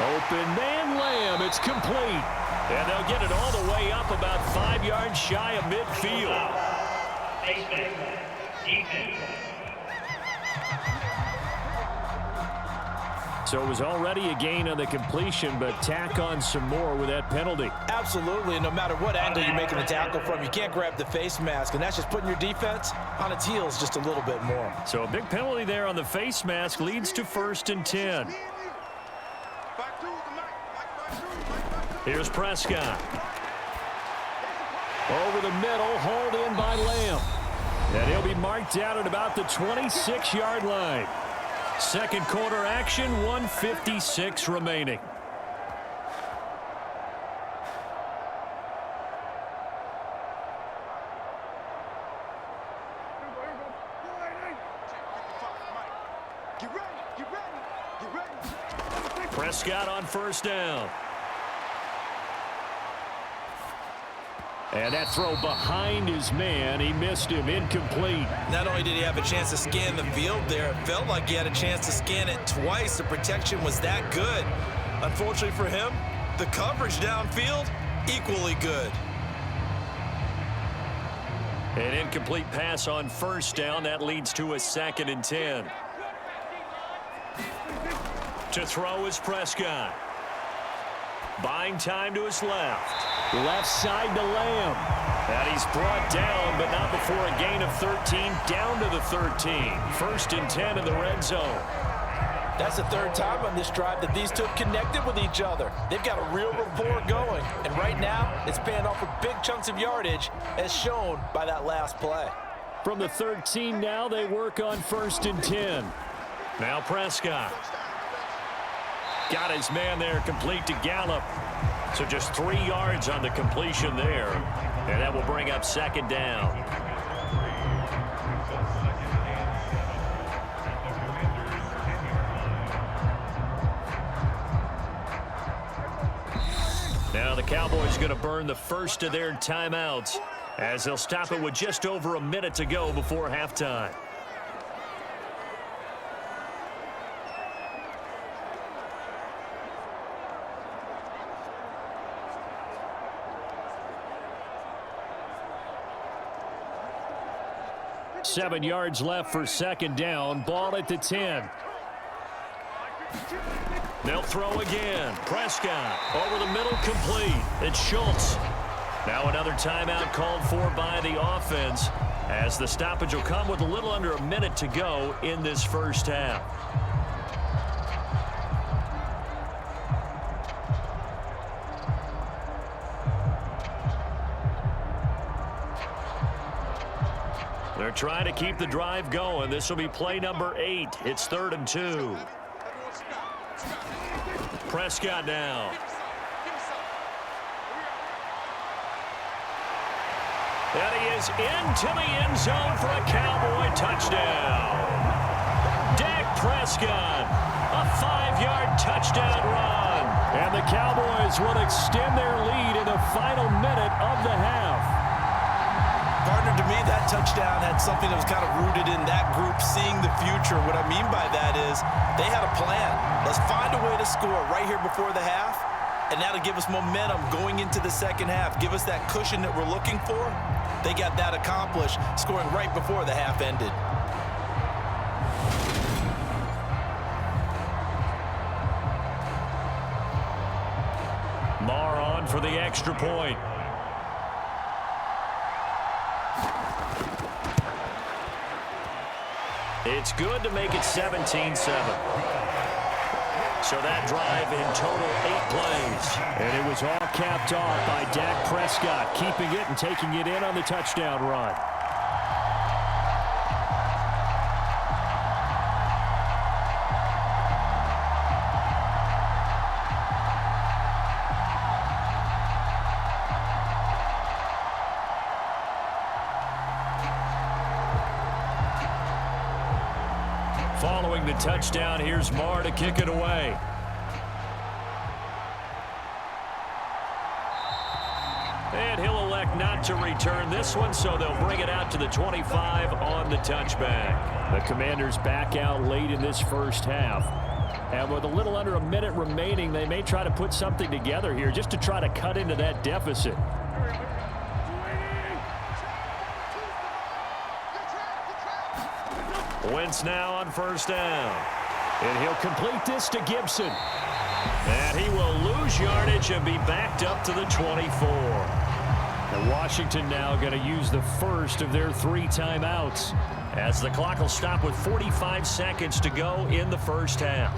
Open man Lamb. It's complete. And they'll get it all the way up about 5 yards shy of midfield. So it was already a gain on the completion, but tack on some more with that penalty. Absolutely, and no matter what angle you're making the tackle from, you can't grab the face mask, and that's just putting your defense on its heels just a little bit more. So a big penalty there on the face mask leads to 1st and 10. Here's Prescott. Over the middle, hauled in by Lamb. And he'll be marked down at about the 26-yard line. 2nd quarter action, 1:56 remaining. Prescott on 1st down. And that throw behind his man, he missed him, incomplete. Not only did he have a chance to scan the field there, it felt like he had a chance to scan it twice. The protection was that good. Unfortunately for him, the coverage downfield, equally good. An incomplete pass on 1st down. That leads to a 2nd and 10. To throw is Prescott. Buying time to his left. Left side to Lamb. And he's brought down, but not before a gain of 13, down to the 13. 1st and 10 in the red zone. That's the 3rd time on this drive that these two have connected with each other. They've got a real rapport going. And right now, it's paying off with big chunks of yardage, as shown by that last play. From the 13 now, they work on 1st and 10. Now Prescott. Got his man there, complete to Gallup. So just 3 yards on the completion there. And that will bring up 2nd down. Now the Cowboys going to burn the first of their timeouts as they'll stop it with just over a minute to go before halftime. Seven yards left for 2nd down. Ball at the 10. They'll throw again. Prescott over the middle, complete. It's Schultz. Now another timeout called for by the offense as the stoppage will come with a little under a minute to go in this first half. They're trying to keep the drive going. This will be play number 8. It's 3rd and 2. Prescott now. And he is into the end zone for a Cowboy touchdown. Dak Prescott, a 5-yard touchdown run. And the Cowboys will extend their lead in the final minute of the half. Partner, to me, that touchdown had something that was kind of rooted in that group seeing the future. What I mean by that is they had a plan. Let's find a way to score right here before the half, and that'll give us momentum going into the second half, give us that cushion that we're looking for. They got that accomplished, scoring right before the half ended. Marr on for the extra point. It's good to make it 17-7. So that drive in total 8 plays. And it was all capped off by Dak Prescott, keeping it and taking it in on the touchdown run. Following the touchdown, here's Marr to kick it away. And he'll elect not to return this one, so they'll bring it out to the 25 on the touchback. The Commanders back out late in this first half. And with a little under a minute remaining, they may try to put something together here just to try to cut into that deficit. Wentz now on first down. And he'll complete this to Gibson. And he will lose yardage and be backed up to the 24. And Washington now going to use the first of their 3 timeouts, as the clock will stop with 45 seconds to go in the first half.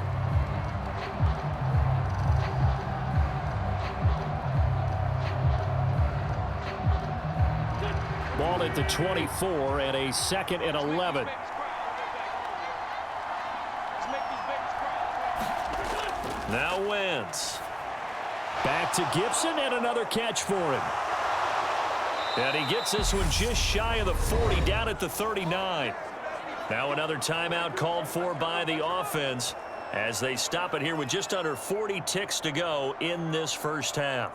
Ball at the 24 and a 2nd and 11. Now Wentz. Back to Gibson and another catch for him. And he gets this one just shy of the 40, down at the 39. Now another timeout called for by the offense as they stop it here with just under 40 ticks to go in this first half.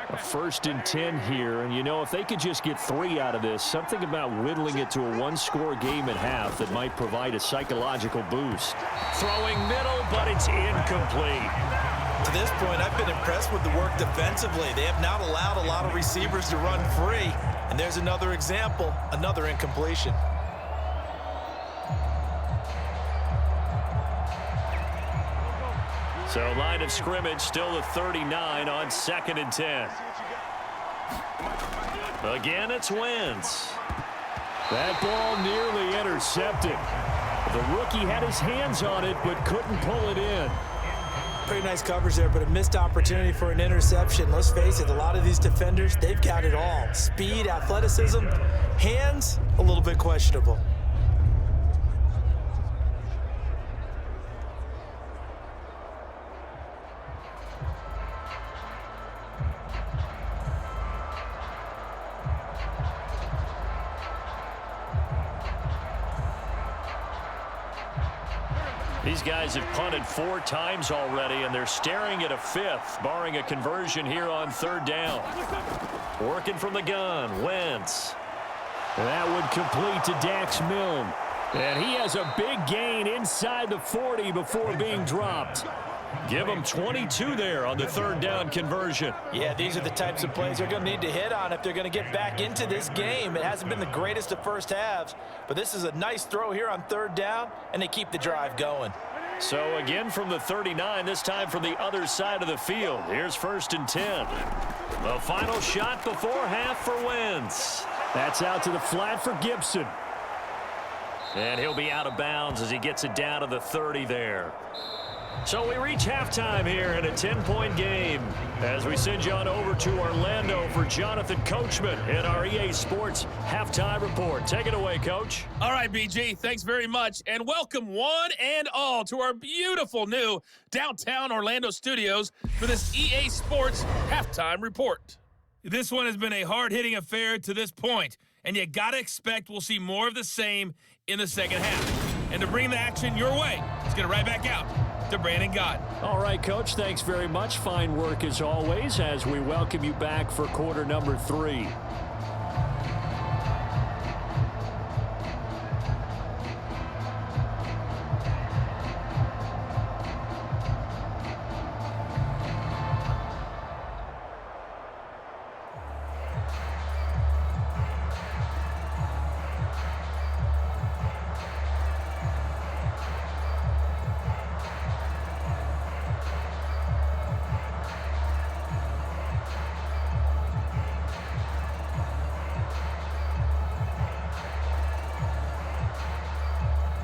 A 1st and 10 here, and you know, if they could just get 3 out of this, something about whittling it to a 1-score game at half that might provide a psychological boost. Throwing middle, but it's incomplete. To this point, I've been impressed with the work defensively. They have not allowed a lot of receivers to run free. And there's another example, another incompletion. So line of scrimmage still the 39 on 2nd and 10. Again, it's Wentz. That ball nearly intercepted. The rookie had his hands on it but couldn't pull it in. Pretty nice coverage there, but a missed opportunity for an interception. Let's face it, a lot of these defenders, they've got it all. Speed, athleticism, hands, a little bit questionable. These guys have punted 4 times already, and they're staring at a 5th, barring a conversion here on 3rd down. Working from the gun, Wentz. That would complete to Dax Milne. And he has a big gain inside the 40 before being dropped. Give them 22 there on the 3rd down conversion. Yeah, these are the types of plays they're going to need to hit on if they're going to get back into this game. It hasn't been the greatest of first halves, but this is a nice throw here on 3rd down, and they keep the drive going. So again from the 39, this time from the other side of the field. Here's 1st and 10. The final shot before half for Wentz. That's out to the flat for Gibson. And he'll be out of bounds as he gets it down to the 30 there. So we reach halftime here in a 10-point game as we send you on over to Orlando for Jonathan Coachman in our EA Sports Halftime Report. Take it away, Coach. All right, BG, thanks very much, and welcome one and all to our beautiful new downtown Orlando studios for this EA Sports Halftime Report. This one has been a hard-hitting affair to this point, and you got to expect we'll see more of the same in the second half. And to bring the action your way, let's get it right back out to Brandon Gott. All right, Coach, thanks very much. Fine work as always as we welcome you back for quarter number 3.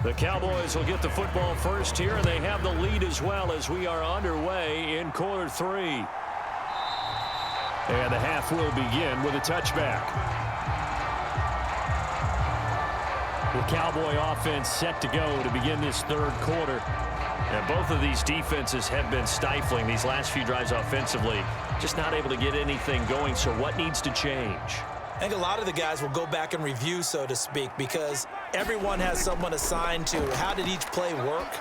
The Cowboys will get the football first here, and they have the lead as well as we are underway in quarter 3. And the half will begin with a touchback. The Cowboy offense set to go to begin this 3rd quarter. And both of these defenses have been stifling these last few drives offensively. Just not able to get anything going, so what needs to change? I think a lot of the guys will go back and review, so to speak, because everyone has someone assigned to how did each play work.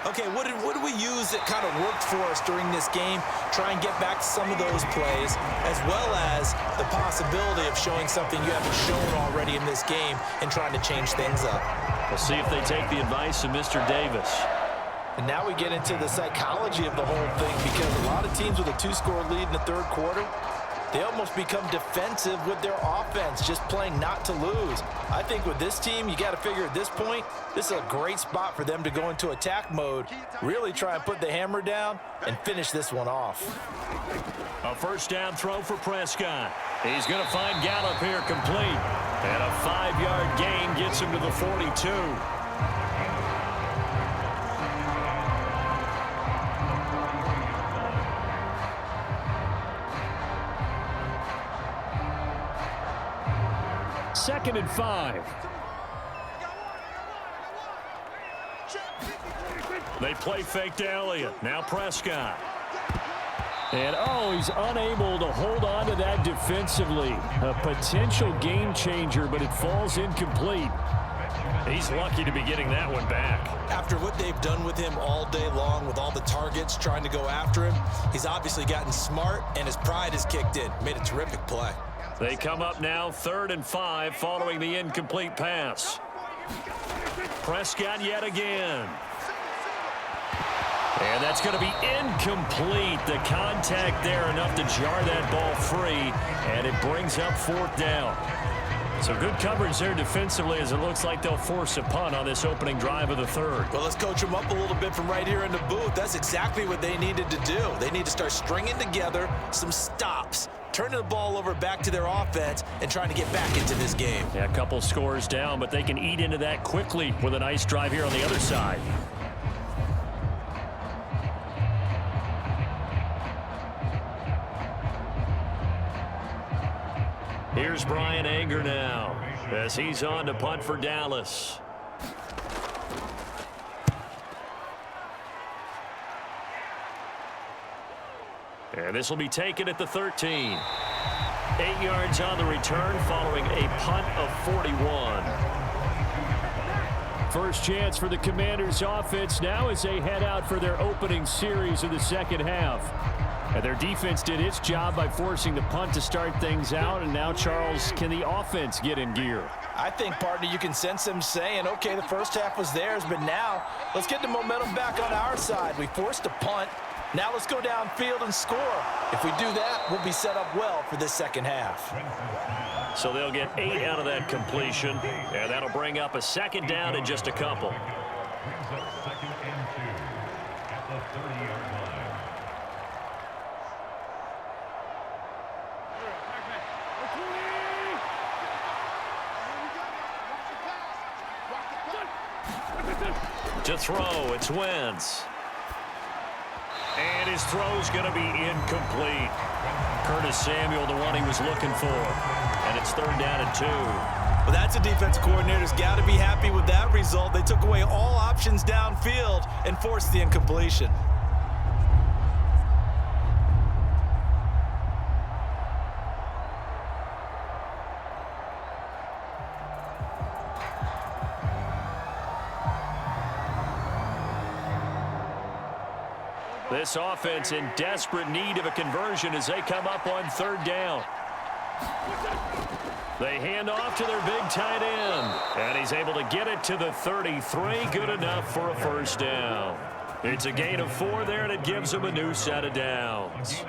Okay, what did we use that kind of worked for us during this game? Try and get back to some of those plays, as well as the possibility of showing something you haven't shown already in this game and trying to change things up. We'll see if they take the advice of Mr. Davis. And now we get into the psychology of the whole thing, because a lot of teams with a 2-score lead in the 3rd quarter, they almost become defensive with their offense, just playing not to lose. I think with this team, you got to figure at this point, this is a great spot for them to go into attack mode, really try and put the hammer down and finish this one off. A 1st down throw for Prescott. He's going to find Gallup here complete. And a 5-yard gain gets him to the 42. Second and 5. They play fake to Elliott. Now Prescott. And, he's unable to hold on to that defensively. A potential game changer, but it falls incomplete. He's lucky to be getting that one back. After what they've done with him all day long, with all the targets trying to go after him, he's obviously gotten smart, and his pride has kicked in. Made a terrific play. They come up now 3rd and 5 following the incomplete pass. Prescott yet again. And that's going to be incomplete. The contact there enough to jar that ball free, and it brings up 4th down. So good coverage there defensively as it looks like they'll force a punt on this opening drive of the 3rd. Well, let's coach them up a little bit from right here in the booth. That's exactly what they needed to do. They need to start stringing together some stops, turning the ball over back to their offense, and trying to get back into this game. Yeah, a couple scores down, but they can eat into that quickly with a nice drive here on the other side. Here's Brian Anger now as he's on to punt for Dallas. And this will be taken at the 13. 8 yards on the return following a punt of 41. First chance for the Commanders offense now as they head out for their opening series of the second half. And their defense did its job by forcing the punt to start things out. And now, Charles, can the offense get in gear? I think, partner, you can sense them saying, okay, the first half was theirs, but now let's get the momentum back on our side. We forced a punt. Now let's go downfield and score. If we do that, we'll be set up well for this second half. So they'll get 8 out of that completion, and that'll bring up a 2nd down in just a couple. To throw, it's Wentz. And his throw's going to be incomplete. Curtis Samuel, the one he was looking for. And it's 3rd down and 2. Well, that's a defensive coordinator's got to be happy with that result. They took away all options downfield and forced the incompletion. This offense in desperate need of a conversion as they come up on 3rd down. They hand off to their big tight end. And he's able to get it to the 33. Good enough for a 1st down. It's a gain of 4 there, and it gives them a new set of downs.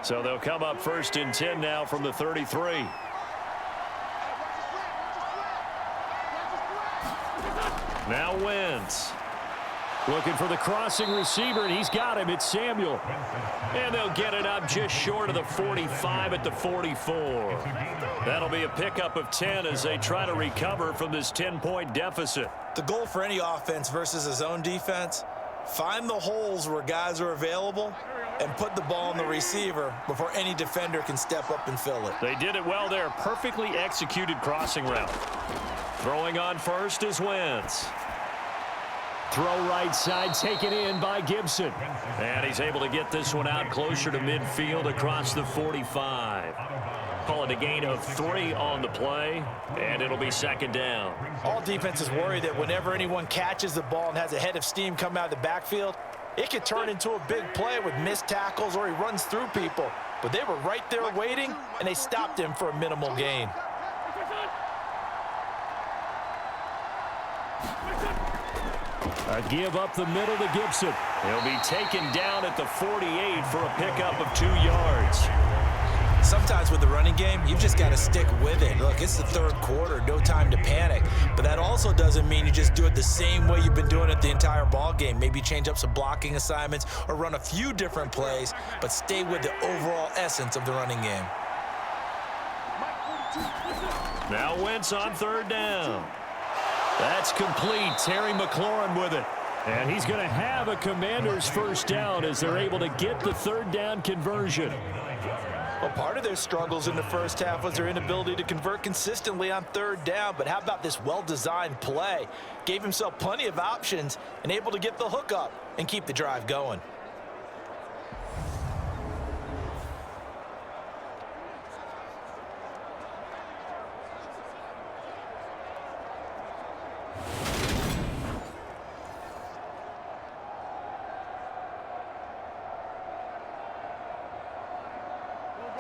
So they'll come up 1st and 10 now from the 33. Now Wentz. Looking for the crossing receiver, and he's got him. It's Samuel. And they'll get it up just short of the 45 at the 44. That'll be a pickup of 10 as they try to recover from this 10-point deficit. The goal for any offense versus a zone defense, find the holes where guys are available and put the ball on the receiver before any defender can step up and fill it. They did it well there. Perfectly executed crossing route. Throwing on first is Wentz. Throw right side, taken in by Gibson. And he's able to get this one out closer to midfield across the 45. Call it a gain of 3 on the play, and it'll be 2nd down. All defenses worry that whenever anyone catches the ball and has a head of steam come out of the backfield, it could turn into a big play with missed tackles or he runs through people. But they were right there waiting, and they stopped him for a minimal gain. A give up the middle to Gibson. He'll be taken down at the 48 for a pickup of 2 yards. Sometimes with the running game, you've just got to stick with it. Look, it's the 3rd quarter, no time to panic. But that also doesn't mean you just do it the same way you've been doing it the entire ball game. Maybe change up some blocking assignments or run a few different plays, but stay with the overall essence of the running game. Now Wentz on 3rd down. That's complete. Terry McLaurin with it. And he's going to have a Commanders 1st down as they're able to get the 3rd down conversion. Well, part of their struggles in the first half was their inability to convert consistently on 3rd down. But how about this well-designed play? Gave himself plenty of options and able to get the hook up and keep the drive going.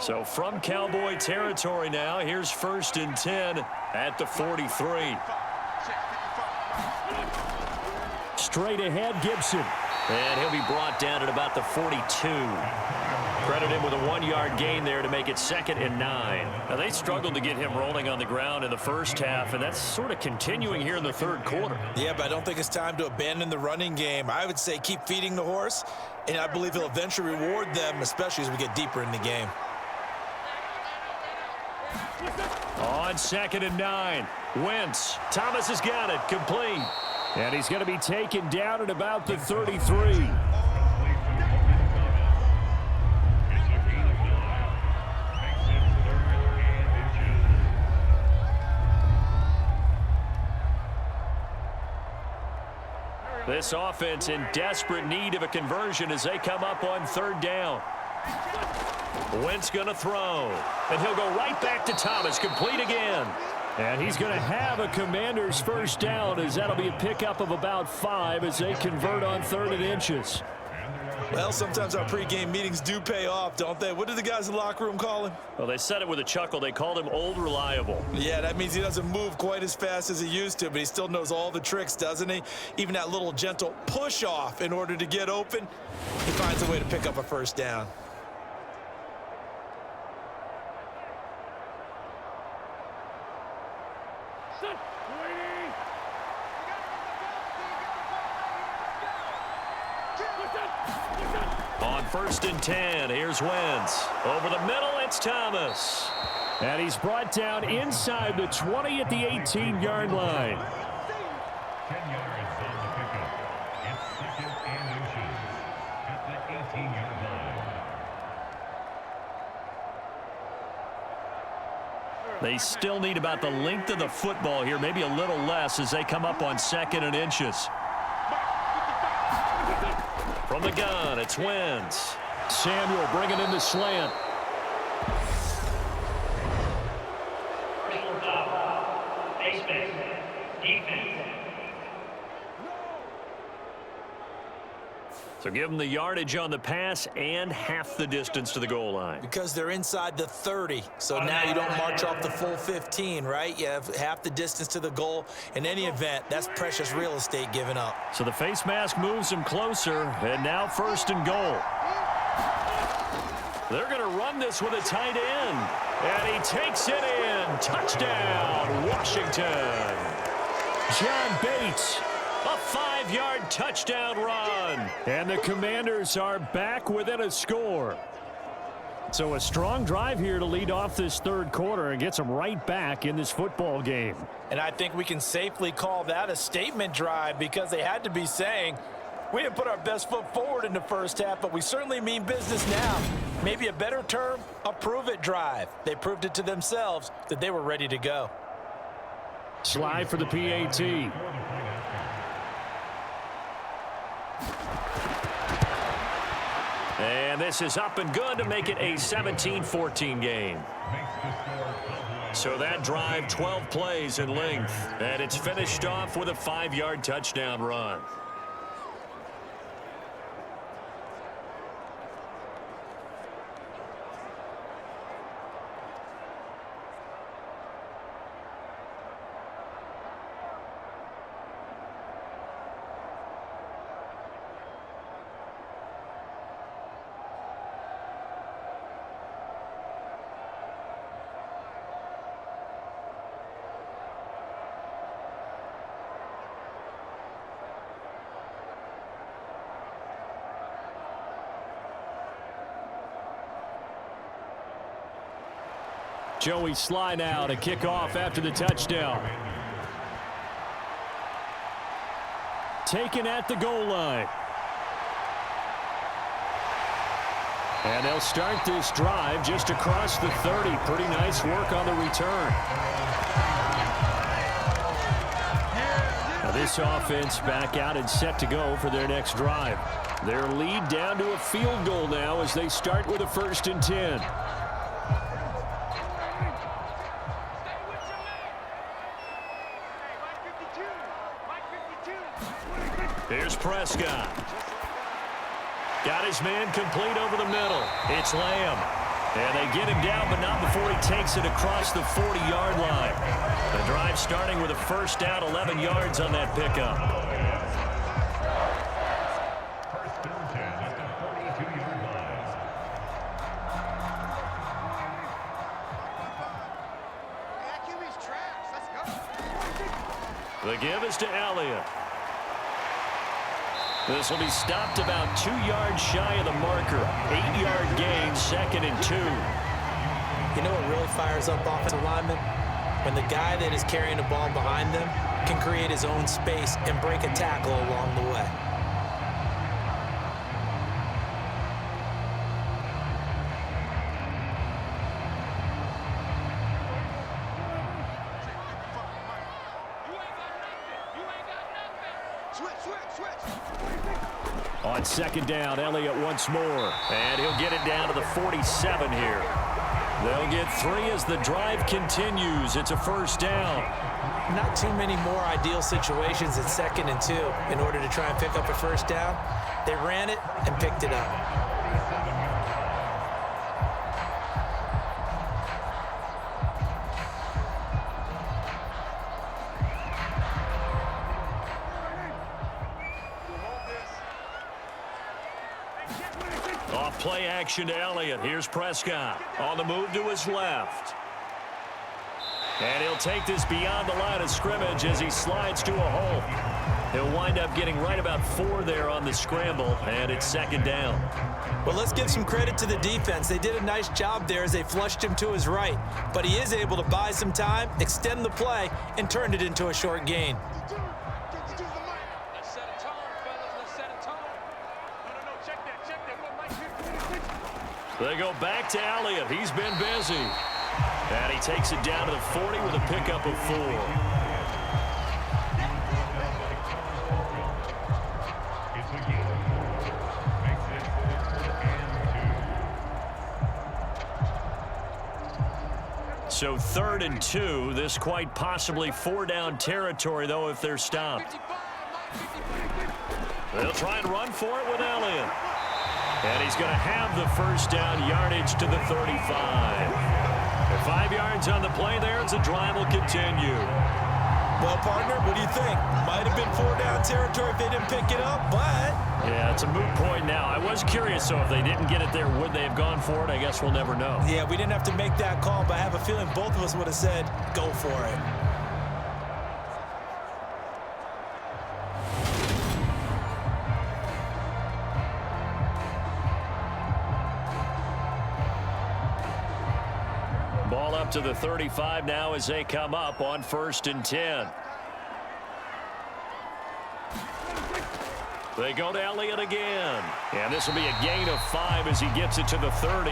So from Cowboy territory now, here's 1st and 10 at the 43. Straight ahead, Gibson. And he'll be brought down at about the 42. Credit him with a 1-yard gain there to make it 2nd and 9. Now, they struggled to get him rolling on the ground in the first half, and that's sort of continuing here in the third quarter. Yeah, but I don't think it's time to abandon the running game. I would say keep feeding the horse, and I believe he'll eventually reward them, especially as we get deeper in the game. On 2nd and 9, Wentz. Thomas has got it, complete. And he's going to be taken down at about the 33. This offense in desperate need of a conversion as they come up on 3rd down. Wentz going to throw, and he'll go right back to Thomas, complete again. And he's going to have a Commander's first down, as that'll be a pickup of about 5 as they convert on 3rd and inches. Well, sometimes our pregame meetings do pay off, don't they? What did the guys in the locker room call him? Well, they said it with a chuckle. They called him Old Reliable. Yeah, that means he doesn't move quite as fast as he used to, but he still knows all the tricks, doesn't he? Even that little gentle push-off in order to get open, he finds a way to pick up a first down. On 1st and 10, here's Wentz. Over the middle, it's Thomas. And he's brought down inside the 20 at the 18-yard line. 10 yards on the pickup. It's 2nd and inches at the 18-yard line. They still need about the length of the football here, maybe a little less as they come up on 2nd and inches. From the gun, it's Wentz. Samuel bringing in the slant. Personal foul. Defense. So give them the yardage on the pass and half the distance to the goal line. Because they're inside the 30, so now you don't march off the full 15, right? You have half the distance to the goal. In any event, that's precious real estate given up. So the face mask moves them closer, and now 1st and goal. They're going to run this with a tight end, and he takes it in. Touchdown, Washington. John Bates. A 5-yard touchdown run. And the Commanders are back within a score. So a strong drive here to lead off this third quarter and gets them right back in this football game. And I think we can safely call that a statement drive because they had to be saying, we didn't put our best foot forward in the first half, but we certainly mean business now. Maybe a better term, a prove-it drive. They proved it to themselves that they were ready to go. Slide for the PAT. And this is up and good to make it a 17-14 game. So that drive, 12 plays in length, and it's finished off with a 5-yard touchdown run. Joey Sly now to kick off after the touchdown. Taken at the goal line. And they'll start this drive just across the 30. Pretty nice work on the return. Now this offense back out and set to go for their next drive. Their lead down to a field goal now as they start with a 1st and 10. Here's Prescott. Got his man complete over the middle. It's Lamb. And they get him down, but not before he takes it across the 40-yard line. The drive starting with a first down, 11 yards on that pickup. First and 10 at the 42-yard line. Hey, QB's trash. Let's go. The give is to Elliott. This will be stopped about 2 yards shy of the marker. 8-yard gain, 2nd and 2. You know what really fires up offensive linemen? When the guy that is carrying the ball behind them can create his own space and break a tackle along the way. On 2nd down, Elliott once more. And he'll get it down to the 47 here. They'll get 3 as the drive continues. It's a first down. Not too many more ideal situations at 2nd and 2 in order to try and pick up a first down. They ran it and picked it up. Off play action to Elliott. Here's Prescott on the move to his left. And he'll take this beyond the line of scrimmage as he slides to a hole. He'll wind up getting right about 4 there on the scramble, and it's 2nd down. Well, let's give some credit to the defense. They did a nice job there as they flushed him to his right. But he is able to buy some time, extend the play, and turned it into a short gain. Let's set a tone, fellas. Let's set a tone. No, check that. They go back to Elliott. He's been busy. And he takes it down to the 40 with a pickup of 4. So 3rd and 2. This quite possibly 4-down territory, though, if they're stopped. They'll try and run for it with Elliott. And he's going to have the first down, yardage to the 35. 5 yards on the play there as the drive will continue. Well, partner, what do you think? Might have been 4-down territory if they didn't pick it up, but... Yeah, it's a moot point now. I was curious, so if they didn't get it there, would they have gone for it? I guess we'll never know. Yeah, we didn't have to make that call, but I have a feeling both of us would have said, go for it. Ball up to the 35 now as they come up on 1st and 10. They go to Elliott again. And this will be a gain of 5 as he gets it to the 30.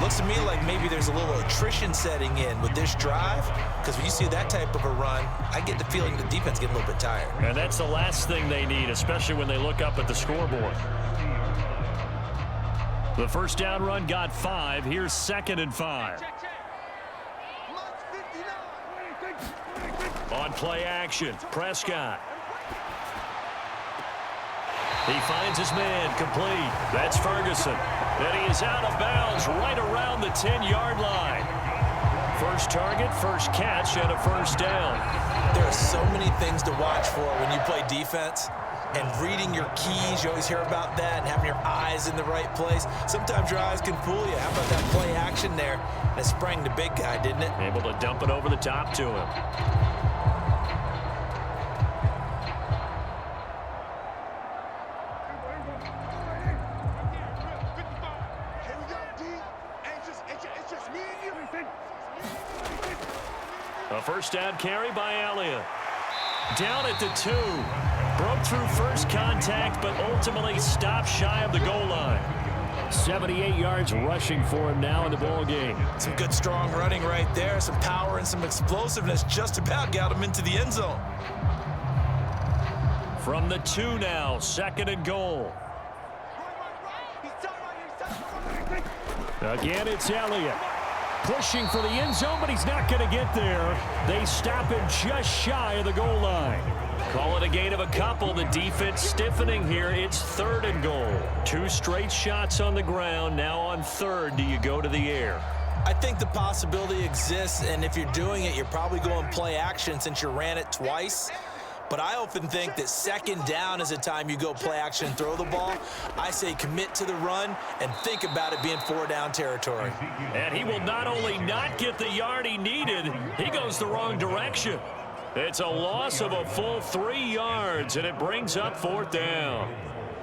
Looks to me like maybe there's a little attrition setting in with this drive, because when you see that type of a run, I get the feeling the defense getting a little bit tired. And that's the last thing they need, especially when they look up at the scoreboard. The first down run got 5. Here's 2nd and 5. On play action, Prescott. He finds his man complete. That's Ferguson. And he is out of bounds right around the 10-yard line. First target, first catch, and a first down. There are so many things to watch for when you play defense. And reading your keys, you always hear about that, and having your eyes in the right place. Sometimes your eyes can fool you. How about that play action there? And it sprang the big guy, didn't it? Able to dump it over the top to him. Here we go, D. It's just me and you. A first down carry by Elliott. Down at the 2. Broke through first contact, but ultimately stopped shy of the goal line. 78 yards rushing for him now in the ball game. Some good, strong running right there. Some power and some explosiveness just about got him into the end zone. From the 2 now, 2nd and goal. Again, it's Elliott. Pushing for the end zone, but he's not going to get there. They stop him just shy of the goal line. Call it a gain of a couple. The defense stiffening here. It's 3rd and goal. 2 straight shots on the ground. Now on 3rd, do you go to the air? I think the possibility exists, and if you're doing it, you're probably going play action since you ran it twice. But I often think that 2nd down is a time you go play action and throw the ball. I say commit to the run and think about it being 4-down territory. And he will not only not get the yard he needed, he goes the wrong direction. It's a loss of a full 3 yards, and it brings up 4th down.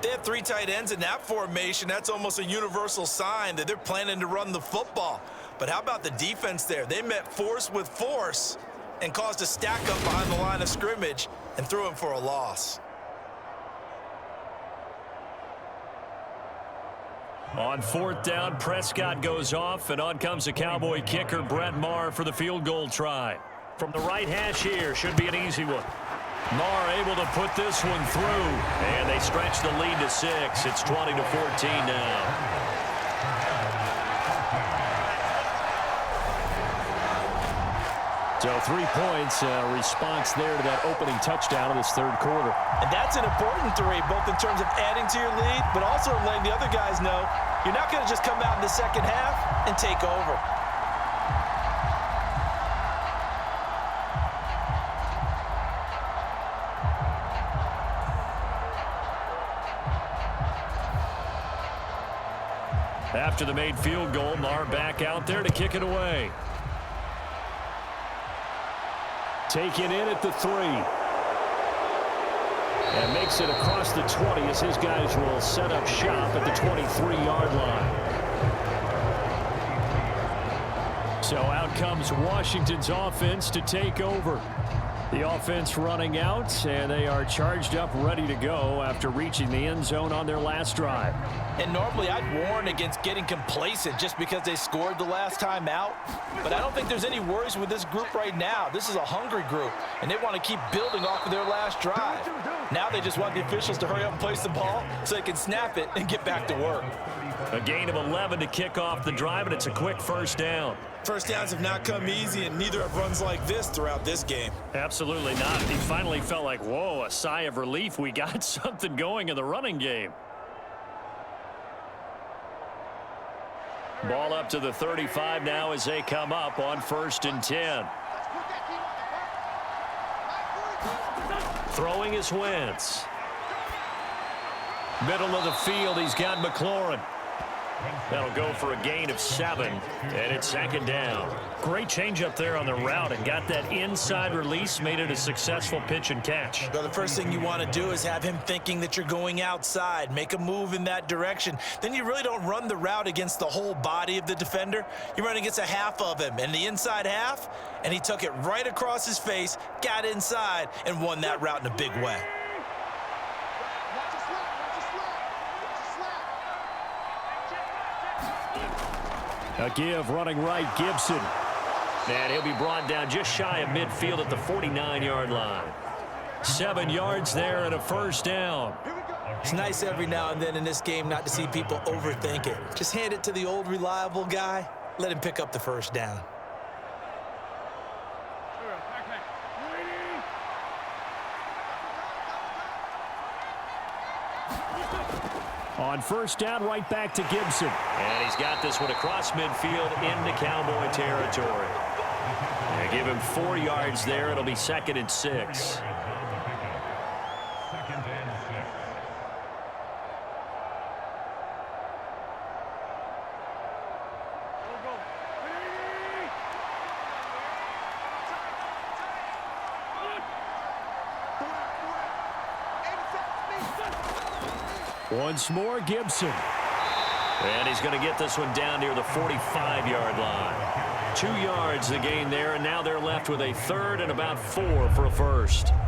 They have 3 tight ends in that formation. That's almost a universal sign that they're planning to run the football. But how about the defense there? They met force with force and caused a stack up behind the line of scrimmage and threw him for a loss. On 4th down, Prescott goes off, and on comes the Cowboy kicker, Brett Maher, for the field goal try. From the right hash here, should be an easy one. Maher able to put this one through, and they stretch the lead to 6. It's 20-14 now. So 3 points, response there to that opening touchdown in this 3rd quarter. And that's an important 3, both in terms of adding to your lead, but also letting the other guys know you're not going to just come out in the 2nd half and take over. After the made field goal, Maher back out there to kick it away. Taken in at the 3. And makes it across the 20 as his guys will set up shop at the 23-yard line. So out comes Washington's offense to take over. The offense running out, and they are charged up, ready to go after reaching the end zone on their last drive. And normally I'd warn against getting complacent just because they scored the last time out. But I don't think there's any worries with this group right now. This is a hungry group, and they want to keep building off of their last drive. Now they just want the officials to hurry up and place the ball so they can snap it and get back to work. A gain of 11 to kick off the drive, and it's a quick 1st down. First downs have not come easy, and neither have runs like this throughout this game. Absolutely not. He finally felt like, whoa, a sigh of relief. We got something going in the running game. Ball up to the 35 now as they come up on 1st and 10. Throwing is Wentz. Middle of the field, he's got McLaurin. That'll go for a gain of 7, and it's 2nd down. Great change up there on the route and got that inside release, made it a successful pitch and catch. Well, the first thing you want to do is have him thinking that you're going outside, make a move in that direction. Then you really don't run the route against the whole body of the defender. You run against a half of him, and the inside half, and he took it right across his face, got inside, and won that route in a big way. A give running right, Gibson. And he'll be brought down just shy of midfield at the 49-yard line. 7 yards there and a 1st down. It's nice every now and then in this game not to see people overthink it. Just hand it to the old reliable guy. Let him pick up the 1st down. On 1st down, right back to Gibson. And he's got this one across midfield into Cowboy territory. They give him 4 yards there. It'll be 2nd and 6. Once more, Gibson. And he's going to get this one down near the 45-yard line. 2 yards the gain there, and now they're left with a 3rd and about 4 for a 1st.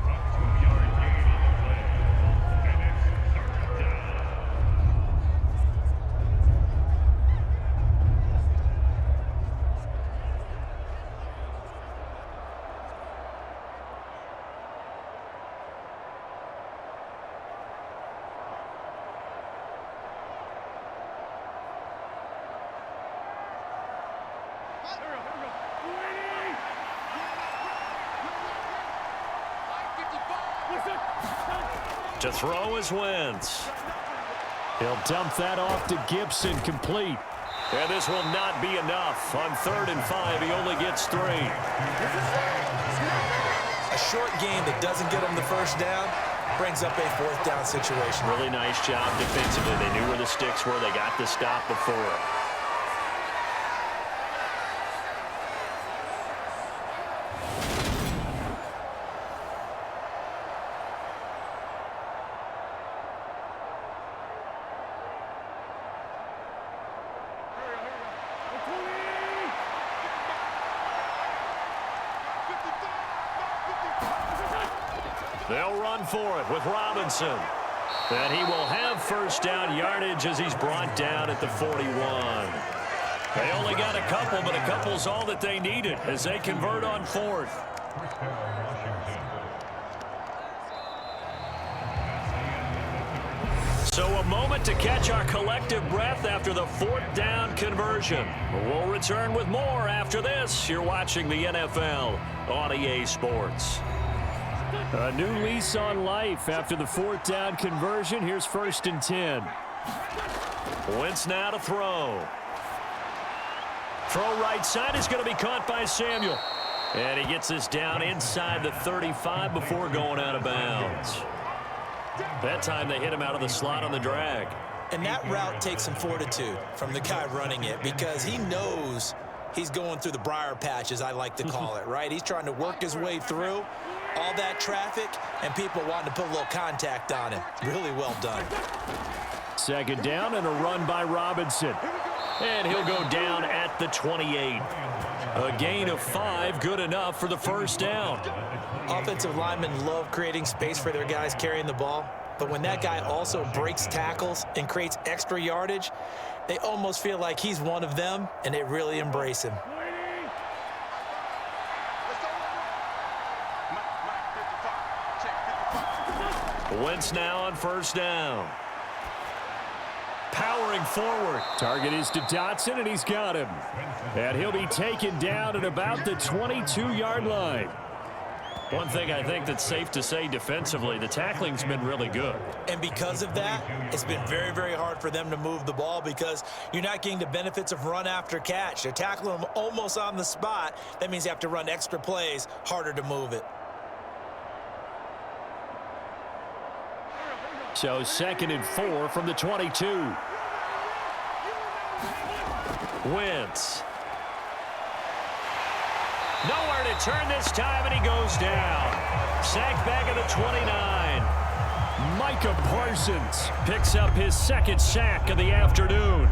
To throw is Wentz. He'll dump that off to Gibson, complete. And this will not be enough. On 3rd and 5, he only gets 3. A short game that doesn't get him the first down brings up a 4th down situation. Really nice job defensively. They knew where the sticks were. They got the stop before. They'll run for it with Robinson. And he will have first down yardage as he's brought down at the 41. They only got a couple, but a couple's all that they needed as they convert on 4th. So a moment to catch our collective breath after the 4th down conversion. We'll return with more after this. You're watching the NFL on EA Sports. A new lease on life after the 4th down conversion. Here's 1st and 10. Wentz now to throw. Throw right side is going to be caught by Samuel. And he gets this down inside the 35 before going out of bounds. That time they hit him out of the slot on the drag. And that route takes some fortitude from the guy running it because he knows he's going through the briar patch, as I like to call it, right? He's trying to work his way through all that traffic and people wanting to put a little contact on him. Really well done. 2nd down and a run by Robinson. And he'll go down at the 28. A gain of 5, good enough for the first down. Offensive linemen love creating space for their guys carrying the ball, but when that guy also breaks tackles and creates extra yardage, they almost feel like he's one of them, and they really embrace him. Wentz now on first down. Powering forward. Target is to Dotson, and he's got him. And he'll be taken down at about the 22-yard line. One thing I think that's safe to say defensively, the tackling's been really good. And because of that, it's been very, very hard for them to move the ball because you're not getting the benefits of run after catch. They're tackling them almost on the spot. That means you have to run extra plays, harder to move it. So 2nd and 4 from the 22. Wentz. Nowhere to turn this time, and he goes down. Sacked back at the 29. Micah Parsons picks up his 2nd sack of the afternoon.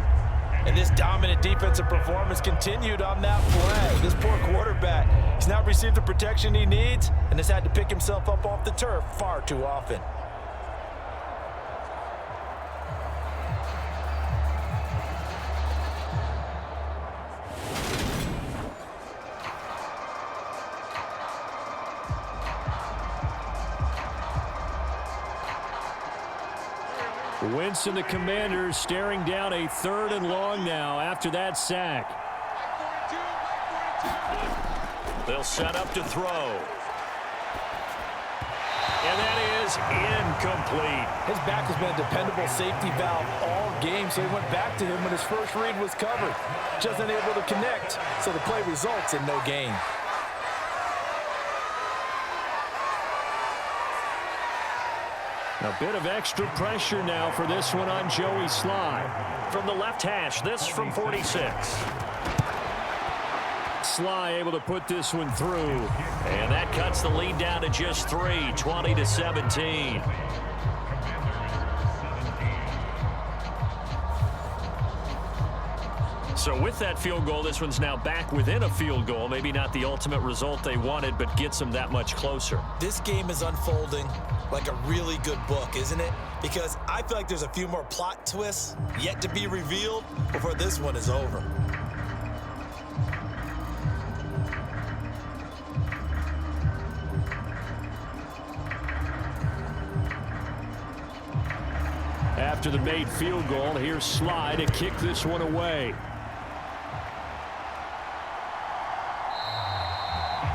And this dominant defensive performance continued on that play. This poor quarterback, he's not received the protection he needs and has had to pick himself up off the turf far too often. Wentz and the Commanders staring down a 3rd and long now after that sack. They'll set up to throw. And that is incomplete. His back has been a dependable safety valve all game, so he went back to him when his first read was covered. Just unable to connect, so the play results in no gain. A bit of extra pressure now for this one on Joey Sly. From the left hash, this from 46. Sly able to put this one through. And that cuts the lead down to just 3, 20-17. So with that field goal, this one's now back within a field goal. Maybe not the ultimate result they wanted, but gets them that much closer. This game is unfolding like a really good book, isn't it? Because I feel like there's a few more plot twists yet to be revealed before this one is over. After the made field goal, here's Sly to kick this one away.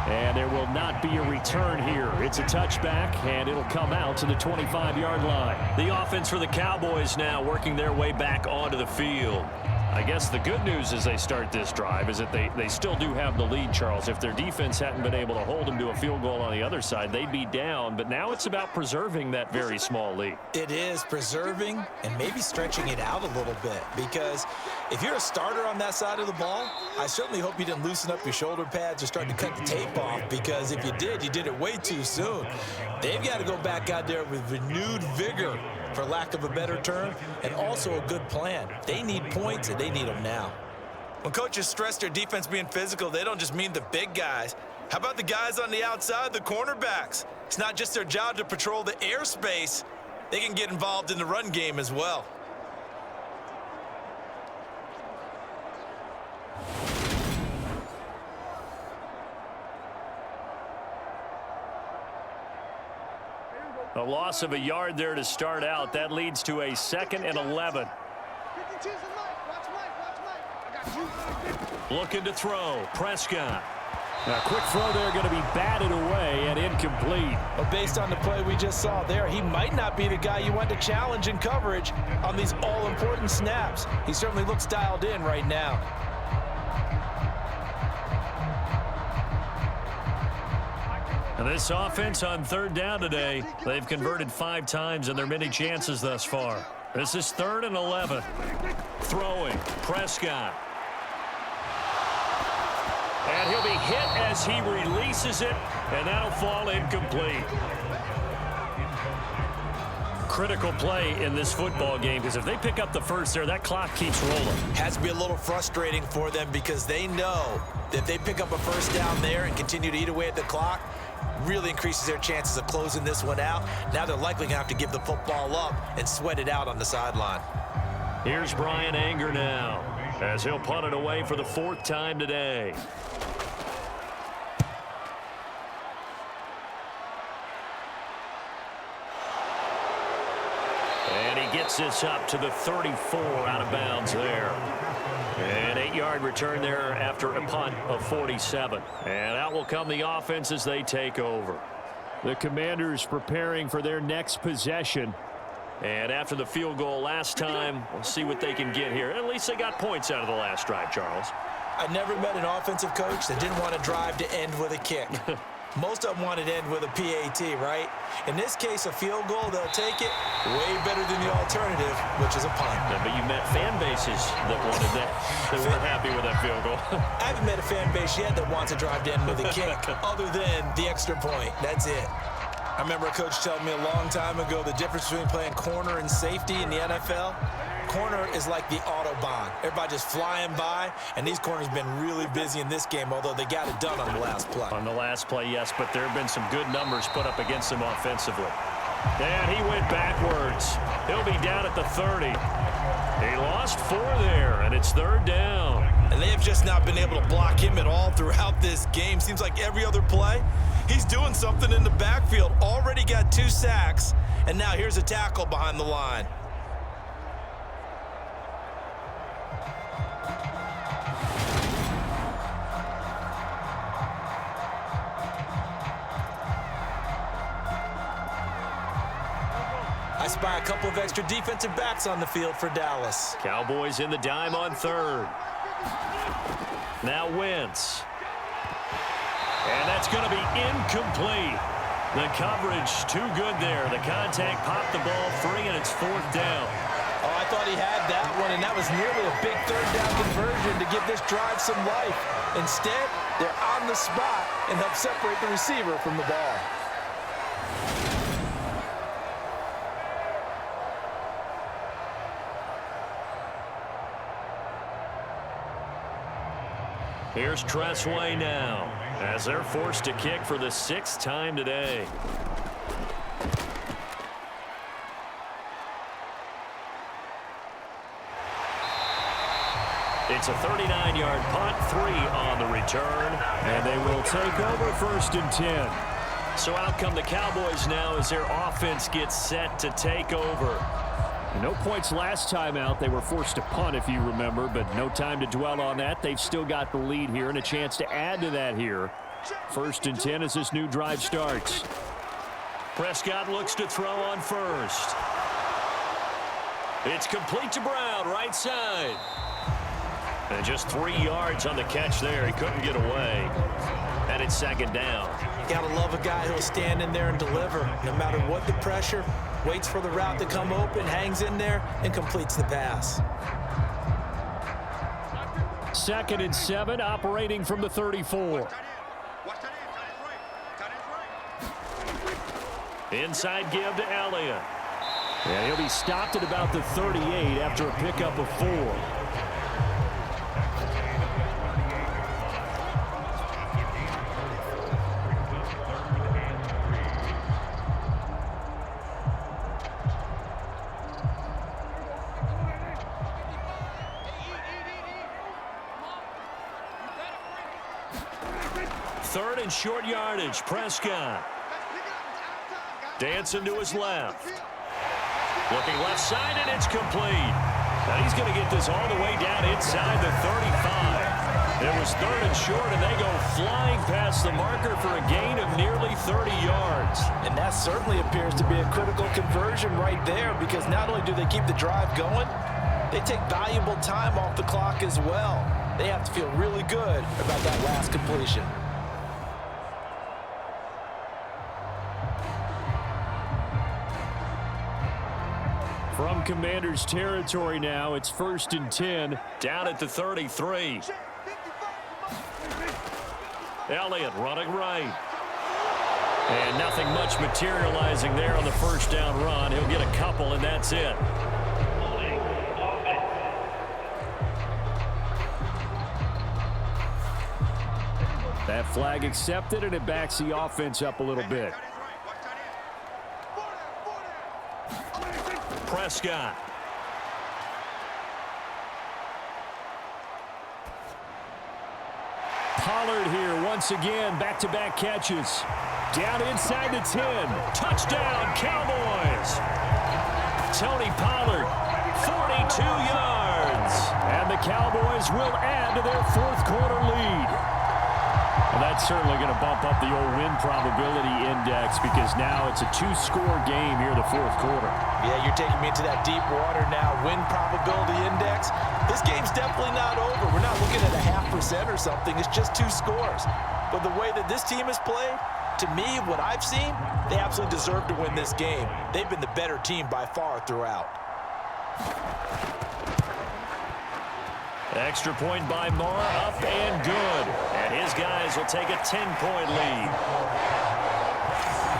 And there will not be a return here. It's a touchback, and it'll come out to the 25-yard line. The offense for the Cowboys now working their way back onto the field. I guess the good news as they start this drive is that they still do have the lead, Charles. If their defense hadn't been able to hold them to a field goal on the other side, they'd be down. But now it's about preserving that very small lead. It is preserving and maybe stretching it out a little bit, because if you're a starter on that side of the ball, I certainly hope you didn't loosen up your shoulder pads or start to cut the tape off, because if you did it way too soon. They've got to go back out there with renewed vigor, for lack of a better term, and also a good plan. They need points, and they need them now. When coaches stress their defense being physical, they don't just mean the big guys. How about the guys on the outside, the cornerbacks? It's not just their job to patrol the airspace. They can get involved in the run game as well. A loss of a yard there to start out. That leads to a 2nd and 11. Looking to throw. Prescott. A quick throw there going to be batted away and incomplete. But based on the play we just saw there, he might not be the guy you want to challenge in coverage on these all-important snaps. He certainly looks dialed in right now. And this offense on 3rd down today, they've converted 5 times in their many chances thus far. This is 3rd and 11. Throwing. Prescott. And he'll be hit as he releases it, and that'll fall incomplete. Critical play in this football game, because if they pick up the first there, that clock keeps rolling. Has to be a little frustrating for them, because they know that if they pick up a first down there and continue to eat away at the clock, really increases their chances of closing this one out. Now they're likely going to have to give the football up and sweat it out on the sideline. Here's Brian Anger now, as he'll punt it away for the 4th time today. And he gets this up to the 34 out of bounds there. An 8-yard return there after a punt of 47. And out will come the offense as they take over. The Commanders preparing for their next possession. And after the field goal last time, we'll see what they can get here. At least they got points out of the last drive, Charles. I never met an offensive coach that didn't want a drive to end with a kick. Most of them want it to end with a PAT, right? In this case, a field goal, they'll take it way better than the alternative, which is a punt. Yeah, but you met fan bases that wanted that. They weren't happy with that field goal. I haven't met a fan base yet that wants a drive to end with a kick, other than the extra point. That's it. I remember a coach telling me a long time ago the difference between playing corner and safety in the NFL. Corner is like the Autobahn. Everybody just flying by, and these corners have been really busy in this game, although they got it done on the last play. On the last play, yes, but there have been some good numbers put up against them offensively. And he went backwards. He'll be down at the 30. He lost 4 there, and it's 3rd down. And they have just not been able to block him at all throughout this game. Seems like every other play, he's doing something in the backfield. Already got 2 sacks, and now here's a tackle behind the line. I spy a couple of extra defensive backs on the field for Dallas. Cowboys in the dime on 3rd. Now Wentz. And that's going to be incomplete. The coverage too good there. The contact popped the ball free, and it's 4th down. Oh, I thought he had that one, and that was nearly a big 3rd down conversion to give this drive some life. Instead, they're on the spot and help separate the receiver from the ball. Here's Tressway now, as they're forced to kick for the 6th time today. It's a 39-yard punt, 3 on the return. And they will take over 1st and 10. So out come the Cowboys now as their offense gets set to take over. No points last time out. They were forced to punt, if you remember, but no time to dwell on that. They've still got the lead here and a chance to add to that here. 1st and 10 as this new drive starts. Prescott looks to throw on first. It's complete to Brown, right side. And just 3 yards on the catch there. He couldn't get away. And it's 2nd down. Gotta love a guy who'll stand in there and deliver. No matter what the pressure, waits for the route to come open, hangs in there, and completes the pass. 2nd and 7, operating from the 34. Inside give to Elliott. And he'll be stopped at about the 38 after a pickup of 4. Third and short yardage. Prescott. Dancing to his left. Looking left side, and it's complete. Now he's going to get this all the way down inside the 35. It was 3rd and short, and they go flying past the marker for a gain of nearly 30 yards. And that certainly appears to be a critical conversion right there, because not only do they keep the drive going, they take valuable time off the clock as well. They have to feel really good about that last completion. From Commanders territory now, it's 1st and 10. Down at the 33. Elliott running right. And nothing much materializing there on the 1st down run. He'll get a couple, and that's it. That flag accepted, and it backs the offense up a little bit. Prescott. Pollard here once again, back-to-back catches. Down inside the 10. Touchdown, Cowboys. Tony Pollard, 42 yards. And the Cowboys will add to their 4th quarter lead. Well, that's certainly going to bump up the old win probability index, because now it's a 2-score game here in the 4th quarter. Yeah, you're taking me into that deep water now. Win probability index. This game's definitely not over. We're not looking at a 0.5% or something. It's just 2 scores. But the way that this team has played, to me, what I've seen, they absolutely deserve to win this game. They've been the better team by far throughout. Extra point by Moore, up and good. And his guys will take a 10-point lead.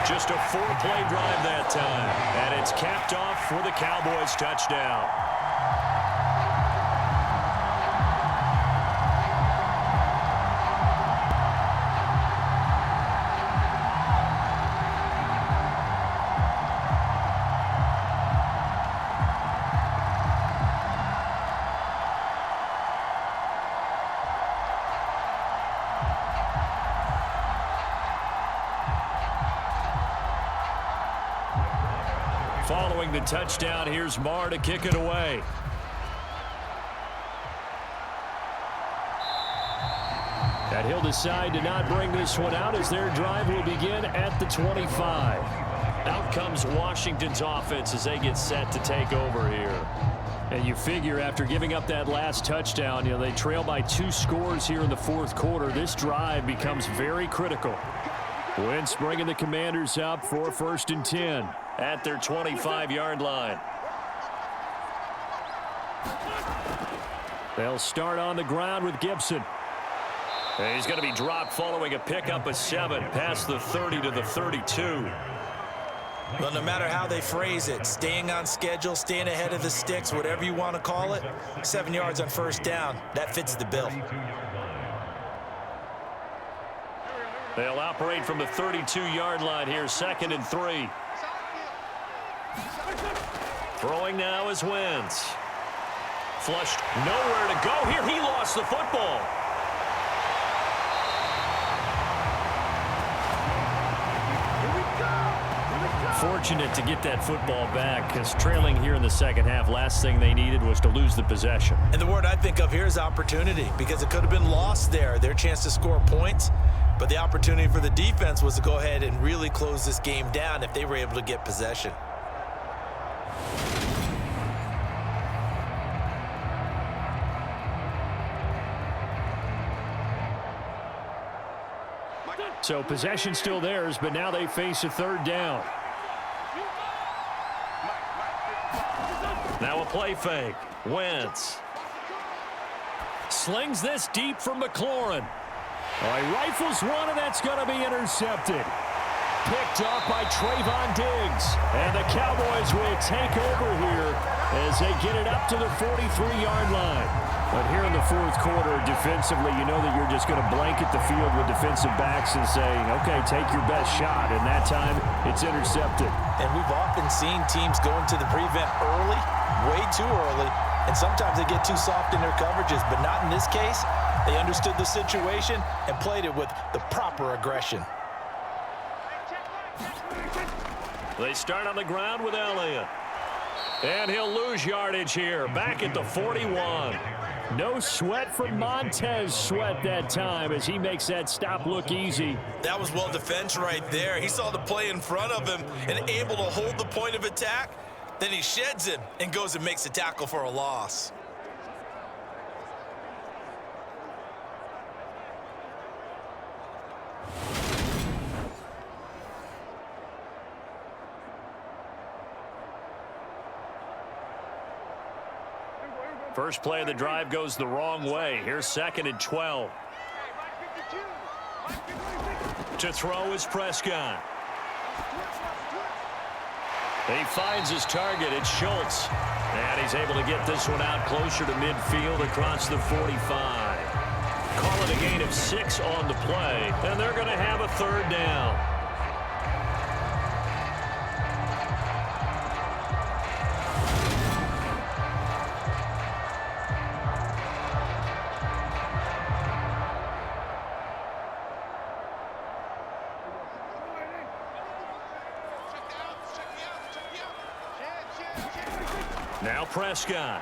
Just a 4-play drive that time. And it's capped off for the Cowboys touchdown. Following the touchdown, here's Marr to kick it away. And he'll decide to not bring this one out as their drive will begin at the 25. Out comes Washington's offense as they get set to take over here. And you figure after giving up that last touchdown, they trail by 2 scores here in the 4th quarter. This drive becomes very critical. Wentz bringing the Commanders up for 1st and 10. At their 25-yard line. They'll start on the ground with Gibson. And he's going to be dropped following a pickup of 7 past the 30 to the 32. Well, no matter how they phrase it, staying on schedule, staying ahead of the sticks, whatever you want to call it, 7 yards on 1st down, that fits the bill. They'll operate from the 32-yard line here, 2nd and 3. Throwing now is Wentz. Flushed, nowhere to go here. He lost the football. Fortunate to get that football back, because trailing here in the 2nd half, last thing they needed was to lose the possession. And the word I think of here is opportunity, because it could have been lost there. Their chance to score points. But the opportunity for the defense was to go ahead and really close this game down if they were able to get possession. So possession still theirs, but now they face a third down. Now a play fake. Wentz slings this deep from McLaurin. Oh, he rifles one, and that's going to be intercepted. Picked off by Trayvon Diggs. And the Cowboys will take over here as they get it up to the 43-yard line. But here in the fourth quarter, defensively, you know that you're just going to blanket the field with defensive backs and say, okay, take your best shot. And that time, it's intercepted. And we've often seen teams go into the prevent early, way too early, and sometimes they get too soft in their coverages, but not in this case. They understood the situation and played it with the proper aggression. They start on the ground with Elliott. And he'll lose yardage here, back at the 41. No sweat from Montez Sweat that time as he makes that stop look easy. That was well defense right there. He saw the play in front of him and able to hold the point of attack. Then he sheds him and goes and makes a tackle for a loss. First play of the drive goes the wrong way. Here's 2nd and 12. To throw is Prescott. He finds his target. It's Schultz. And he's able to get this one out closer to midfield across the 45. Call it a gain of 6 on the play. And they're going to have a third down. Now Prescott.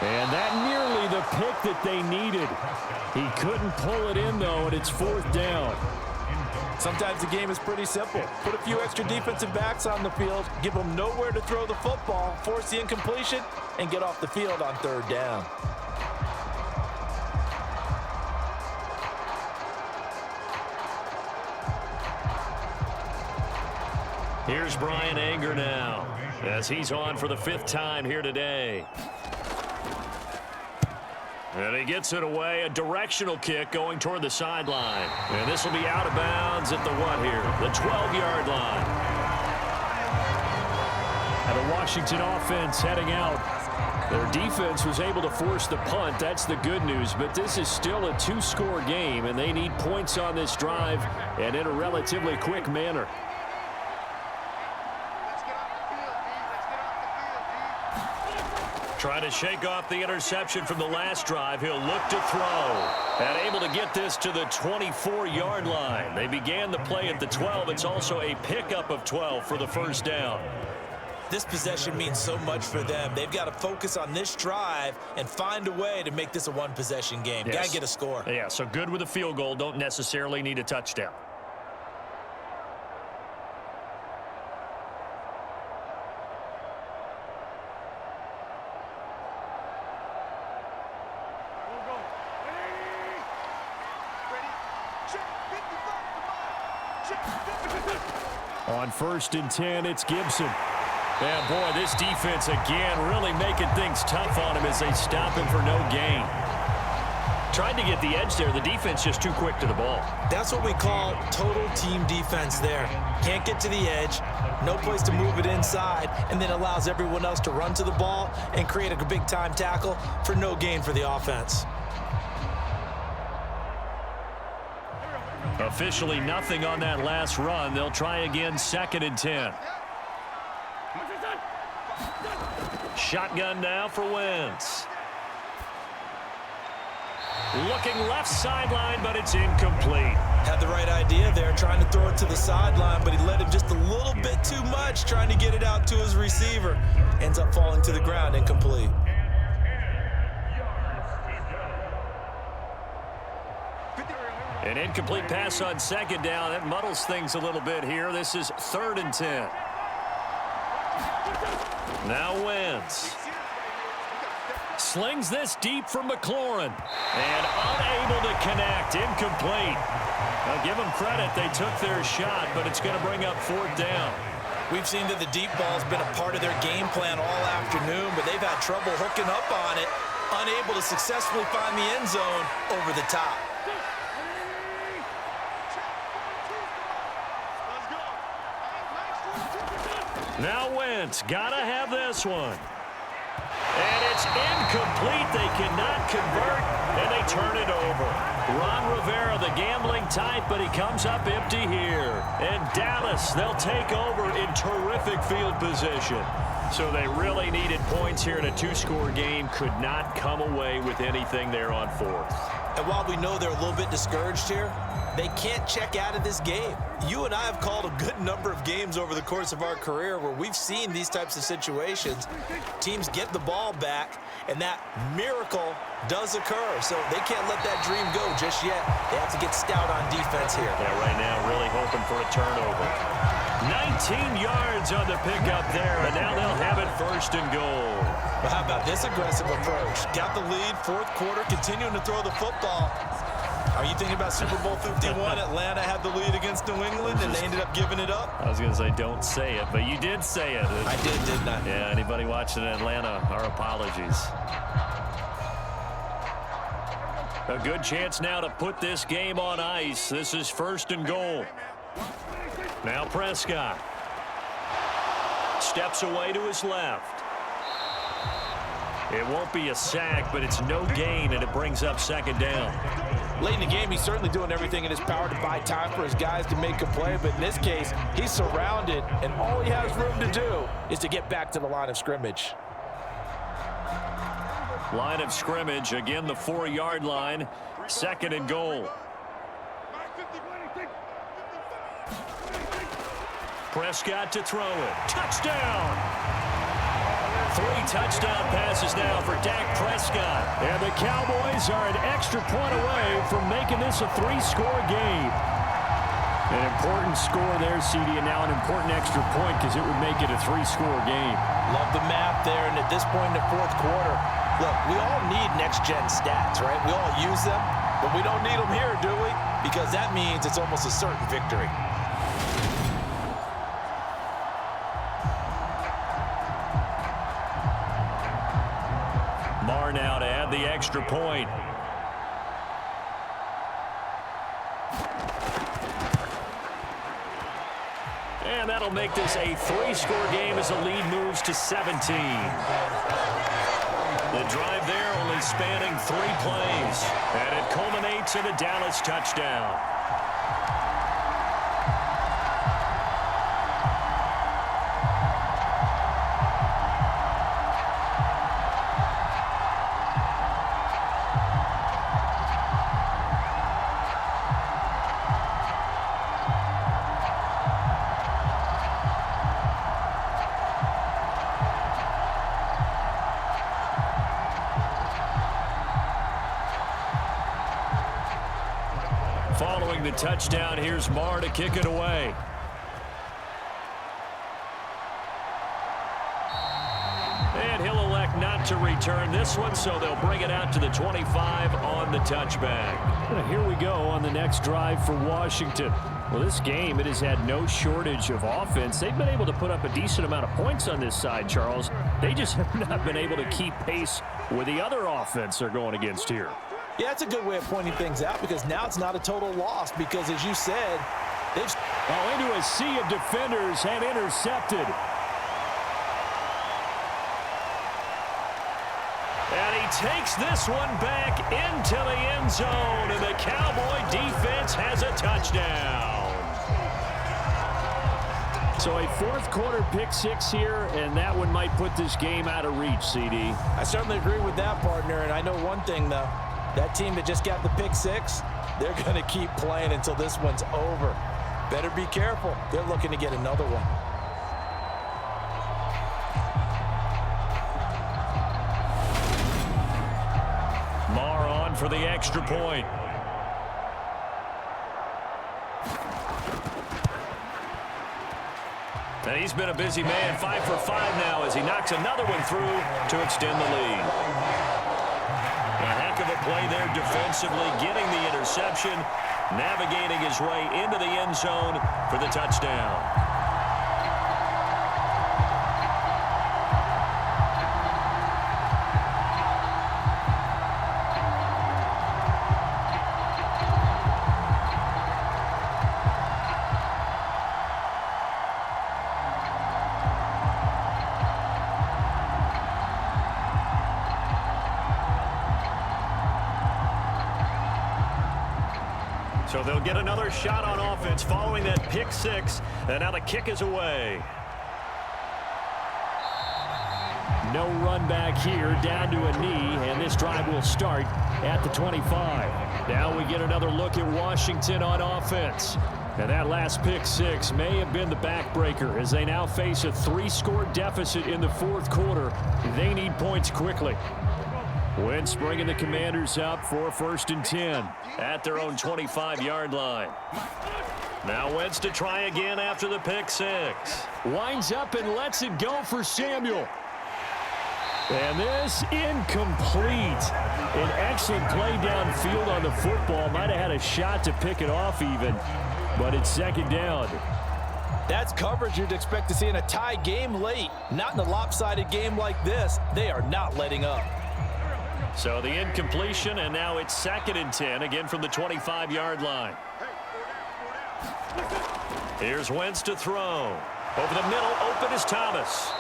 And that nearly the pick that they needed. He couldn't pull it in, though, and it's 4th down. Sometimes the game is pretty simple. Put a few extra defensive backs on the field, give them nowhere to throw the football, force the incompletion, and get off the field on 3rd down. Here's Brian Anger now, as he's on for the 5th time here today. And he gets it away, a directional kick going toward the sideline. And this will be out of bounds at the what here? The 12-yard line. And the Washington offense heading out. Their defense was able to force the punt. That's the good news. But this is still a 2-score game, and they need points on this drive and in a relatively quick manner. Trying to shake off the interception from the last drive. He'll look to throw. And able to get this to the 24-yard line. They began the play at the 12. It's also a pickup of 12 for the first down. This possession means so much for them. They've got to focus on this drive and find a way to make this a one-possession game. Yes. Got to get a score. Yeah, so good with a field goal. Don't necessarily need a touchdown. On 1st and 10, it's Gibson. And boy, this defense again really making things tough on him as they stop him for no gain. Tried to get the edge there. The defense just too quick to the ball. That's what we call total team defense there. Can't get to the edge, no place to move it inside, and then allows everyone else to run to the ball and create a big-time tackle for no gain for the offense. Officially nothing on that last run. They'll try again 2nd and 10. Shotgun now for Wentz. Looking left sideline, but it's incomplete. Had the right idea there, trying to throw it to the sideline, but he let him just a little bit too much, trying to get it out to his receiver. Ends up falling to the ground, incomplete. An incomplete pass on second down. That muddles things a little bit here. This is 3rd and 10. Now Wentz. Slings this deep from McLaurin. And unable to connect. Incomplete. I'll give them credit. They took their shot, but it's going to bring up 4th down. We've seen that the deep ball's been a part of their game plan all afternoon, but they've had trouble hooking up on it, unable to successfully find the end zone over the top. Now Wentz, gotta have this one. And it's incomplete. They cannot convert, and they turn it over. Ron Rivera, the gambling type, but he comes up empty here. And Dallas, they'll take over in terrific field position. So they really needed points here in a 2-score game. Could not come away with anything there on 4th. And while we know they're a little bit discouraged here, they can't check out of this game. You and I have called a good number of games over the course of our career where we've seen these types of situations. Teams get the ball back, and that miracle does occur. So they can't let that dream go just yet. They have to get stout on defense here. Yeah, right now really hoping for a turnover. 19 yards on the pickup there, and now they'll have it 1st and goal. But how about this aggressive approach? Got the lead, 4th quarter, continuing to throw the football. Are you thinking about Super Bowl 51? Atlanta had the lead against New England, and they ended up giving it up? I was going to say, don't say it, but you did say it. I did, didn't I? Yeah, anybody watching Atlanta, our apologies. A good chance now to put this game on ice. This is 1st and goal. Now Prescott. Steps away to his left. It won't be a sack, but it's no gain, and it brings up 2nd down. Late in the game, he's certainly doing everything in his power to buy time for his guys to make a play, but in this case, he's surrounded, and all he has room to do is to get back to the line of scrimmage. Line of scrimmage, again the 4-yard line, 2nd and goal. Prescott to throw it. Touchdown! 3 touchdown passes now for Dak Prescott. And the Cowboys are an extra point away from making this a 3-score game. An important score there, CD, and now an important extra point because it would make it a 3-score game. Love the math there, and at this point in the 4th quarter, look, we all need next-gen stats, right? We all use them, but we don't need them here, do we? Because that means it's almost a certain victory. Now to add the extra point. And that'll make this a 3-score game as the lead moves to 17. The drive there only spanning 3 plays. And it culminates in a Dallas touchdown. Following the touchdown, here's Marr to kick it away. And he'll elect not to return this one, so they'll bring it out to the 25 on the touchback. Well, here we go on the next drive for Washington. Well, this game, it has had no shortage of offense. They've been able to put up a decent amount of points on this side, Charles. They just have not been able to keep pace with the other offense they're going against here. Yeah, that's a good way of pointing things out because now it's not a total loss because, as you said, they've... into a sea of defenders and intercepted. And he takes this one back into the end zone, and the Cowboy defense has a touchdown. So a 4th quarter pick 6 here, and that one might put this game out of reach, CD. I certainly agree with that, partner, and I know one thing, though. That team that just got the pick 6, they're going to keep playing until this one's over. Better be careful. They're looking to get another one. Marr on for the extra point. And he's been a busy man, 5 for 5 now as he knocks another one through to extend the lead. A heck of a play there defensively, getting the interception, navigating his way into the end zone for the touchdown. So they'll get another shot on offense following that pick six, and now the kick is away. No run back here, down to a knee, and this drive will start at the 25. Now we get another look at Washington on offense. And that last pick six may have been the backbreaker as they now face a 3-score deficit in the fourth quarter. They need points quickly. Wentz bringing the Commanders up for 1st and 10 at their own 25-yard line. Now Wentz to try again after the pick six. Winds up and lets it go for Samuel. And this incomplete. An excellent play downfield on the football. Might have had a shot to pick it off even, but it's 2nd down. That's coverage you'd expect to see in a tie game late. Not in a lopsided game like this. They are not letting up. So the incompletion, and now it's 2nd and 10, again from the 25-yard line. Here's Wentz to throw. Over the middle, open is Thomas.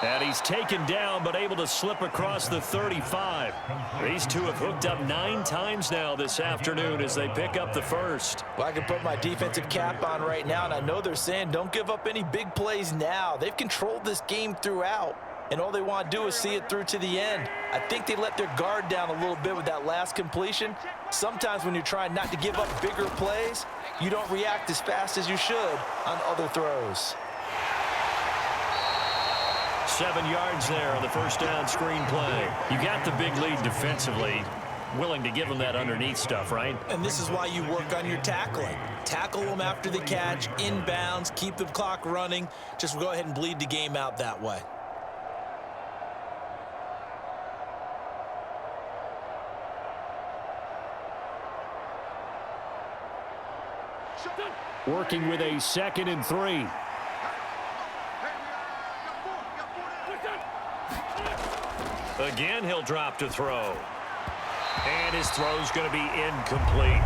And he's taken down, but able to slip across the 35. These two have hooked up 9 times now this afternoon as they pick up the first. Well, I can put my defensive cap on right now, and I know they're saying don't give up any big plays now. They've controlled this game throughout, and all they want to do is see it through to the end. I think they let their guard down a little bit with that last completion. Sometimes when you're trying not to give up bigger plays, you don't react as fast as you should on other throws. 7 yards there on the first down screen play. You got the big lead defensively. Willing to give them that underneath stuff, right? And this is why you work on your tackling. Tackle them after the catch, inbounds, keep the clock running. Just go ahead and bleed the game out that way. Working with a 2nd and 3. Again, he'll drop to throw. And his throw's going to be incomplete.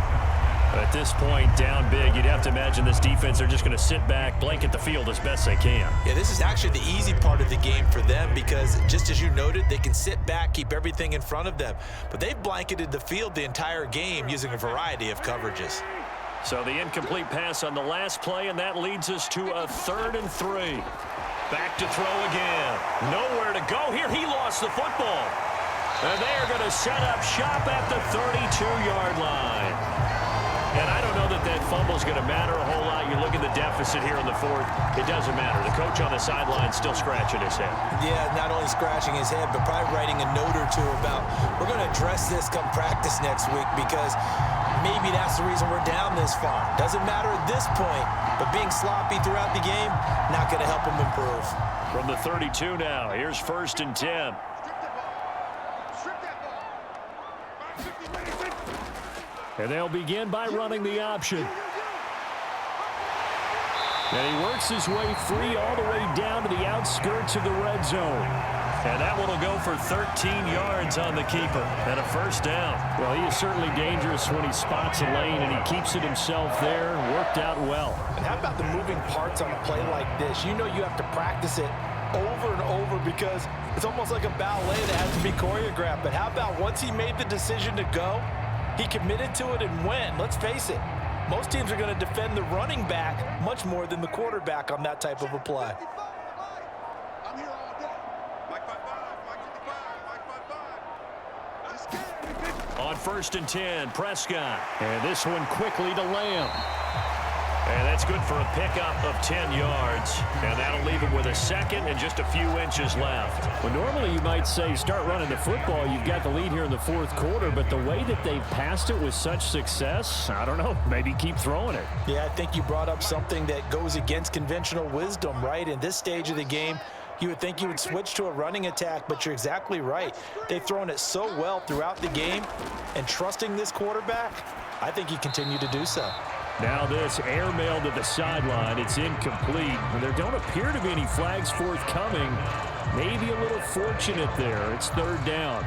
At this point, down big, you'd have to imagine this defense, they're just going to sit back, blanket the field as best they can. Yeah, this is actually the easy part of the game for them because, just as you noted, they can sit back, keep everything in front of them. But they've blanketed the field the entire game using a variety of coverages. So the incomplete pass on the last play, and that leads us to a 3rd and 3. Back to throw again. Nowhere to go here. He lost the football. And they are going to set up shop at the 32-yard line. And I don't know that that fumble is going to matter a whole lot. You look at the deficit here in the fourth. It doesn't matter. The coach on the sideline still scratching his head. Yeah, not only scratching his head, but probably writing a note or two about we're going to address this come practice next week because maybe that's the reason we're down this far. Doesn't matter at this point, but being sloppy throughout the game, not going to help him improve. From the 32 now, here's 1st and 10. And they'll begin by running the option. And he works his way free all the way down to the outskirts of the red zone. And that one will go for 13 yards on the keeper and a 1st down. Well, he is certainly dangerous when he spots a lane, and he keeps it himself there. Worked out well. And how about the moving parts on a play like this? You know you have to practice it over and over because it's almost like a ballet that has to be choreographed. But how about once he made the decision to go, he committed to it and went. Let's face it, most teams are going to defend the running back much more than the quarterback on that type of a play. On 1st and 10, Prescott. And this one quickly to Lamb. And That's good for a pickup of 10 yards, and that'll leave him with a second and just a few inches left. Well, normally you might say start running the football. You've got the lead here in the fourth quarter, but the way that they've passed it with such success, I don't know, maybe keep throwing it. Yeah, I think you brought up something that goes against conventional wisdom, right? In this stage of the game, you would think you would switch to a running attack, but you're exactly right. They've thrown it so well throughout the game, and trusting this quarterback, I think you continue to do so. Now this airmail to the sideline. It's incomplete. There don't appear to be any flags forthcoming. Maybe a little fortunate there. It's third down.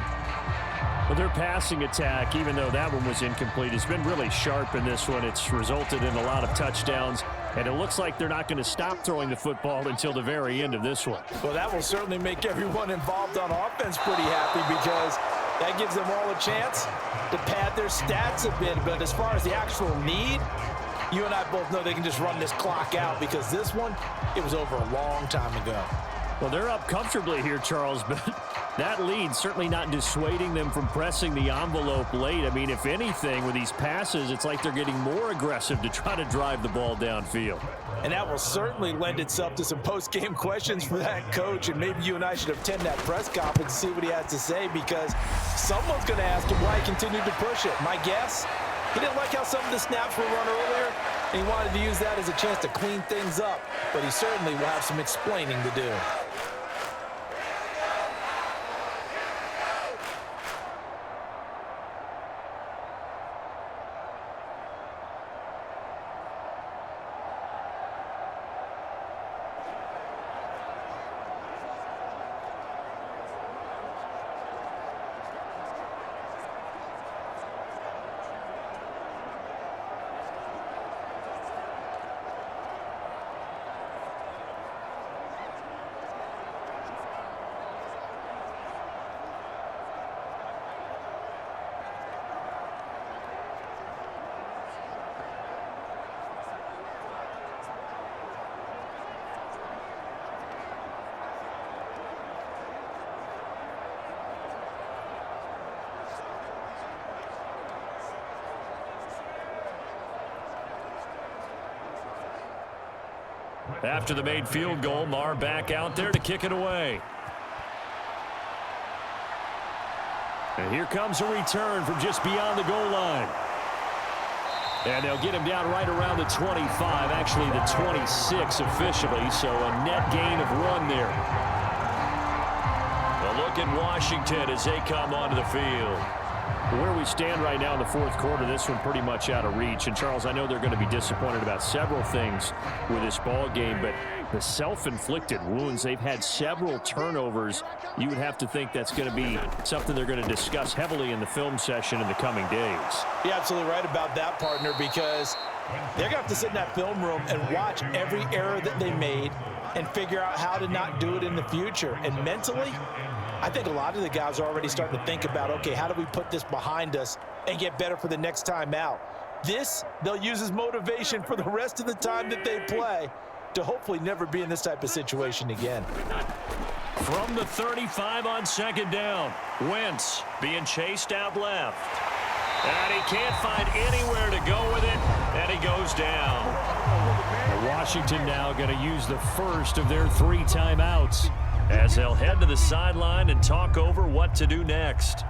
But their passing attack, even though that one was incomplete, has been really sharp in this one. It's resulted in a lot of touchdowns, and it looks like they're not going to stop throwing the football until the very end of this one. Well, that will certainly make everyone involved on offense pretty happy, because that gives them all a chance to pad their stats a bit. But as far as the actual need, you and I both know they can just run this clock out, because this one, it was over a long time ago. Well, they're up comfortably here, Charles, but that lead certainly not dissuading them from pressing the envelope late. I mean, if anything, with these passes, it's like they're getting more aggressive to try to drive the ball downfield. And that will certainly lend itself to some post-game questions for that coach, and maybe you and I should attend that press conference and see what he has to say, because someone's going to ask him why he continued to push it. My guess, he didn't like how some of the snaps were run earlier, and he wanted to use that as a chance to clean things up, but he certainly will have some explaining to do. After the made field goal, Marr back out there to kick it away. And here comes a return from just beyond the goal line. And they'll get him down right around the 25, actually the 26 officially, so a net gain of 1 there. A look at Washington as they come onto the field. Where we stand right now in the fourth quarter, this one pretty much out of reach. And, Charles, I know they're going to be disappointed about several things with this ball game, but the self-inflicted wounds, they've had several turnovers. You would have to think that's going to be something they're going to discuss heavily in the film session in the coming days. You're absolutely right about that, partner, because they're going to have to sit in that film room and watch every error that they made and figure out how to not do it in the future. And mentally, I think a lot of the guys are already starting to think about, okay, how do we put this behind us and get better for the next time out? This, they'll use as motivation for the rest of the time that they play to hopefully never be in this type of situation again. From the 35 on second down, Wentz being chased out left. And he can't find anywhere to go with it, and he goes down. Washington now going to use the first of their 3 timeouts, as they'll head to the sideline and talk over what to do next.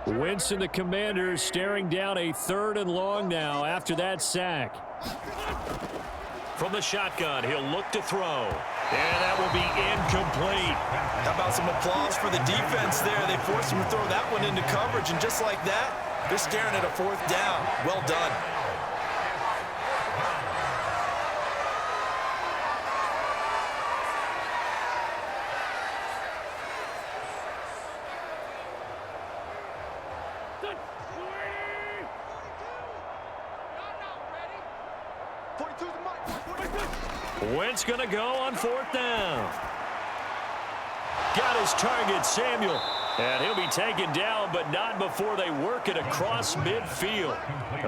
Wentz and the Commanders staring down a 3rd and long now after that sack. From the shotgun, he'll look to throw. And that will be incomplete. How about some applause for the defense there? They forced him to throw that one into coverage, and just like that, they're staring at a 4th down. Well done. Wentz going to go on 4th down. Got his target, Samuel. And he'll be taken down, but not before they work it across midfield.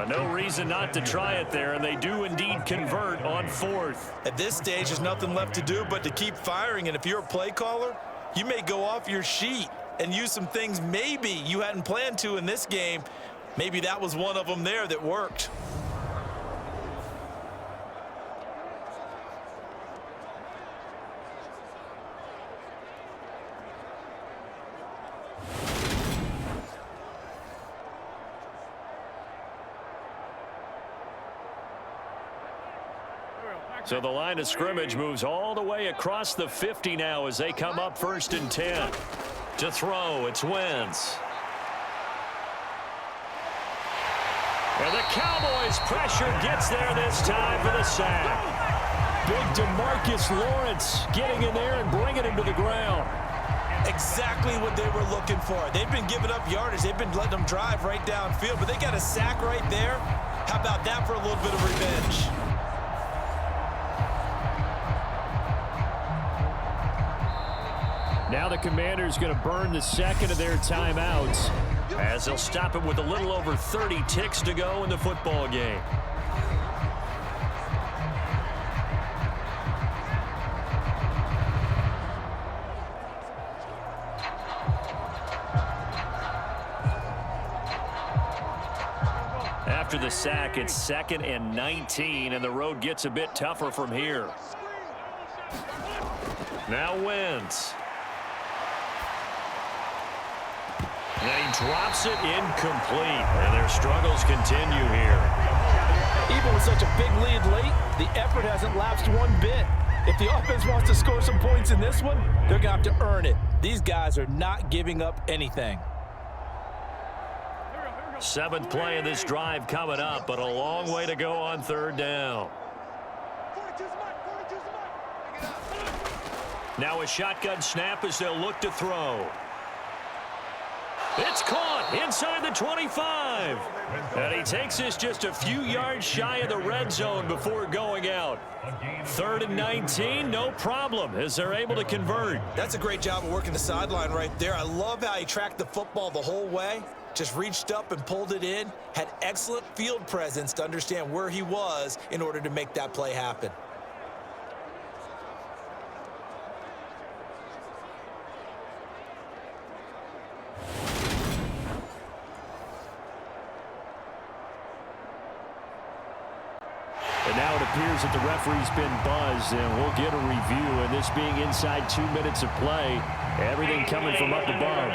No reason not to try it there, and they do indeed convert on 4th. At this stage, there's nothing left to do but to keep firing, and if you're a play caller, you may go off your sheet. and use some things maybe you hadn't planned to in this game. Maybe that was one of them there that worked. So the line of scrimmage moves all the way across the 50 now as they come up 1st and 10. To throw, it's Wentz. And the Cowboys pressure gets there this time for the sack. Big DeMarcus Lawrence getting in there and bringing him to the ground. Exactly what they were looking for. They've been giving up yardage. They've been letting them drive right downfield, but they got a sack right there. How about that for a little bit of revenge? Now the Commanders going to burn the second of their timeouts as they'll stop it with a little over 30 ticks to go in the football game. After the sack, it's 2nd and 19, and the road gets a bit tougher from here. Now Wentz. And he drops it incomplete, and their struggles continue here. Even with such a big lead late, the effort hasn't lapsed one bit. If the offense wants to score some points in this one, they're going to have to earn it. These guys are not giving up anything. 7th play of this drive coming up, but a long way to go on 3rd down. Now a shotgun snap as they'll look to throw. It's caught inside the 25. And he takes this just a few yards shy of the red zone before going out. 3rd and 19, no problem, as they're able to convert. That's a great job of working the sideline right there. I love how he tracked the football the whole way. Just reached up and pulled it in. Had excellent field presence to understand where he was in order to make that play happen. And now it appears that the referee's been buzzed, and we'll get a review. And this being inside 2 minutes of play, everything coming from up above.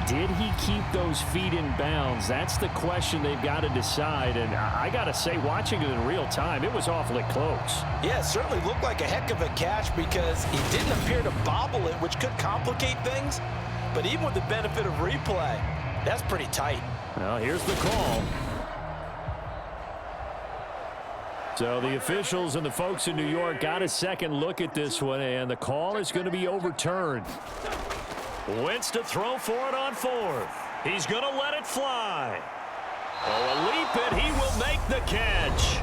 Did he keep those feet in bounds? That's the question they've got to decide. And I got to say, watching it in real time, it was awfully close. Yeah, it certainly looked like a heck of a catch because he didn't appear to bobble it, which could complicate things. But even with the benefit of replay, that's pretty tight. Well, here's the call. So the officials and the folks in New York got a second look at this one, and the call is going to be overturned. Wentz to throw for it on 4th. He's going to let it fly. Oh, a leap, and he will make the catch.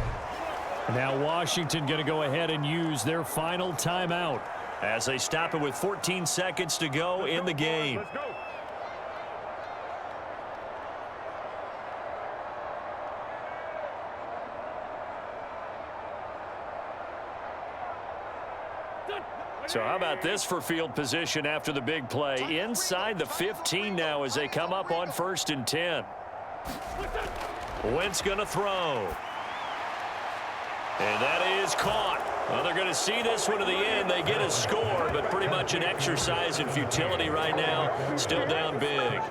Now Washington going to go ahead and use their final timeout as they stop it with 14 seconds to go in the game. So how about this for field position after the big play? Inside the 15 now as they come up on 1st and 10. Wentz going to throw. And that is caught. Well, they're going to see this one to the end. They get a score, but pretty much an exercise in futility right now. Still down big.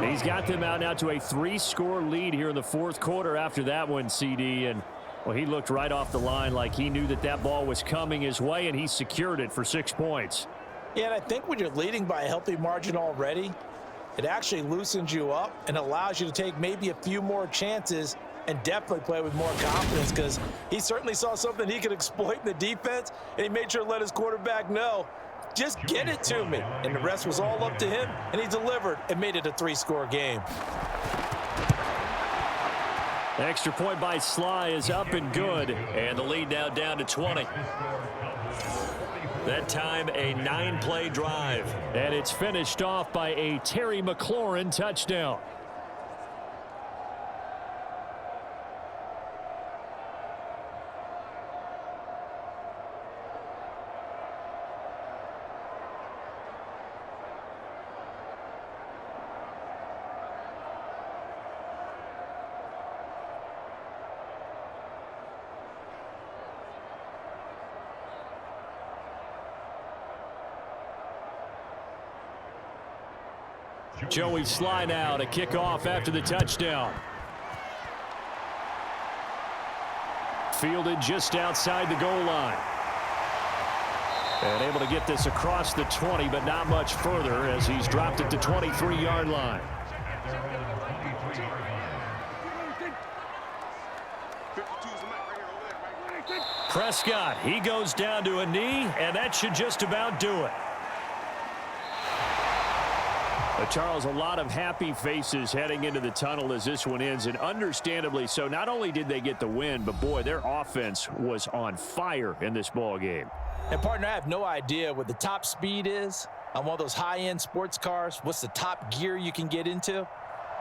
He's got them out now to a 3-score lead here in the 4th quarter after that one, CD. And well, he looked right off the line like he knew that that ball was coming his way, and he secured it for 6 points. Yeah, and I think when you're leading by a healthy margin already, it actually loosens you up and allows you to take maybe a few more chances and definitely play with more confidence because he certainly saw something he could exploit in the defense, and he made sure to let his quarterback know, just get it to me. And the rest was all up to him, and he delivered and made it a 3-score game. Extra point by Sly is up and good. And the lead now down to 20. That time a 9-play drive. And it's finished off by a Terry McLaurin touchdown. Joey Sly now to kick off after the touchdown. Fielded just outside the goal line. And able to get this across the 20, but not much further as he's dropped it to 23-yard line. Prescott, he goes down to a knee, and that should just about do it. Charles, a lot of happy faces heading into the tunnel as this one ends, and understandably so. Not only did they get the win, but boy, their offense was on fire in this ball game. And partner, I have no idea what the top speed is on one of those high-end sports cars. What's the top gear you can get into?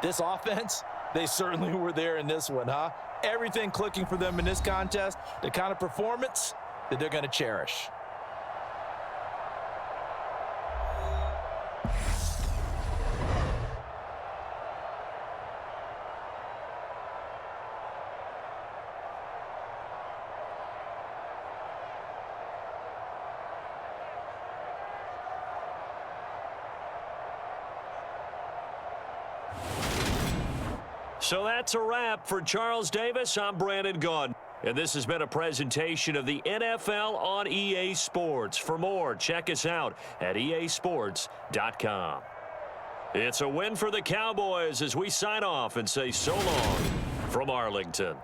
This offense, they certainly were there in this one, huh? Everything clicking for them in this contest, the kind of performance that they're going to cherish. So that's a wrap for Charles Davis. I'm Brandon Gunn. And this has been a presentation of the NFL on EA Sports. For more, check us out at easports.com. It's a win for the Cowboys as we sign off and say so long from Arlington.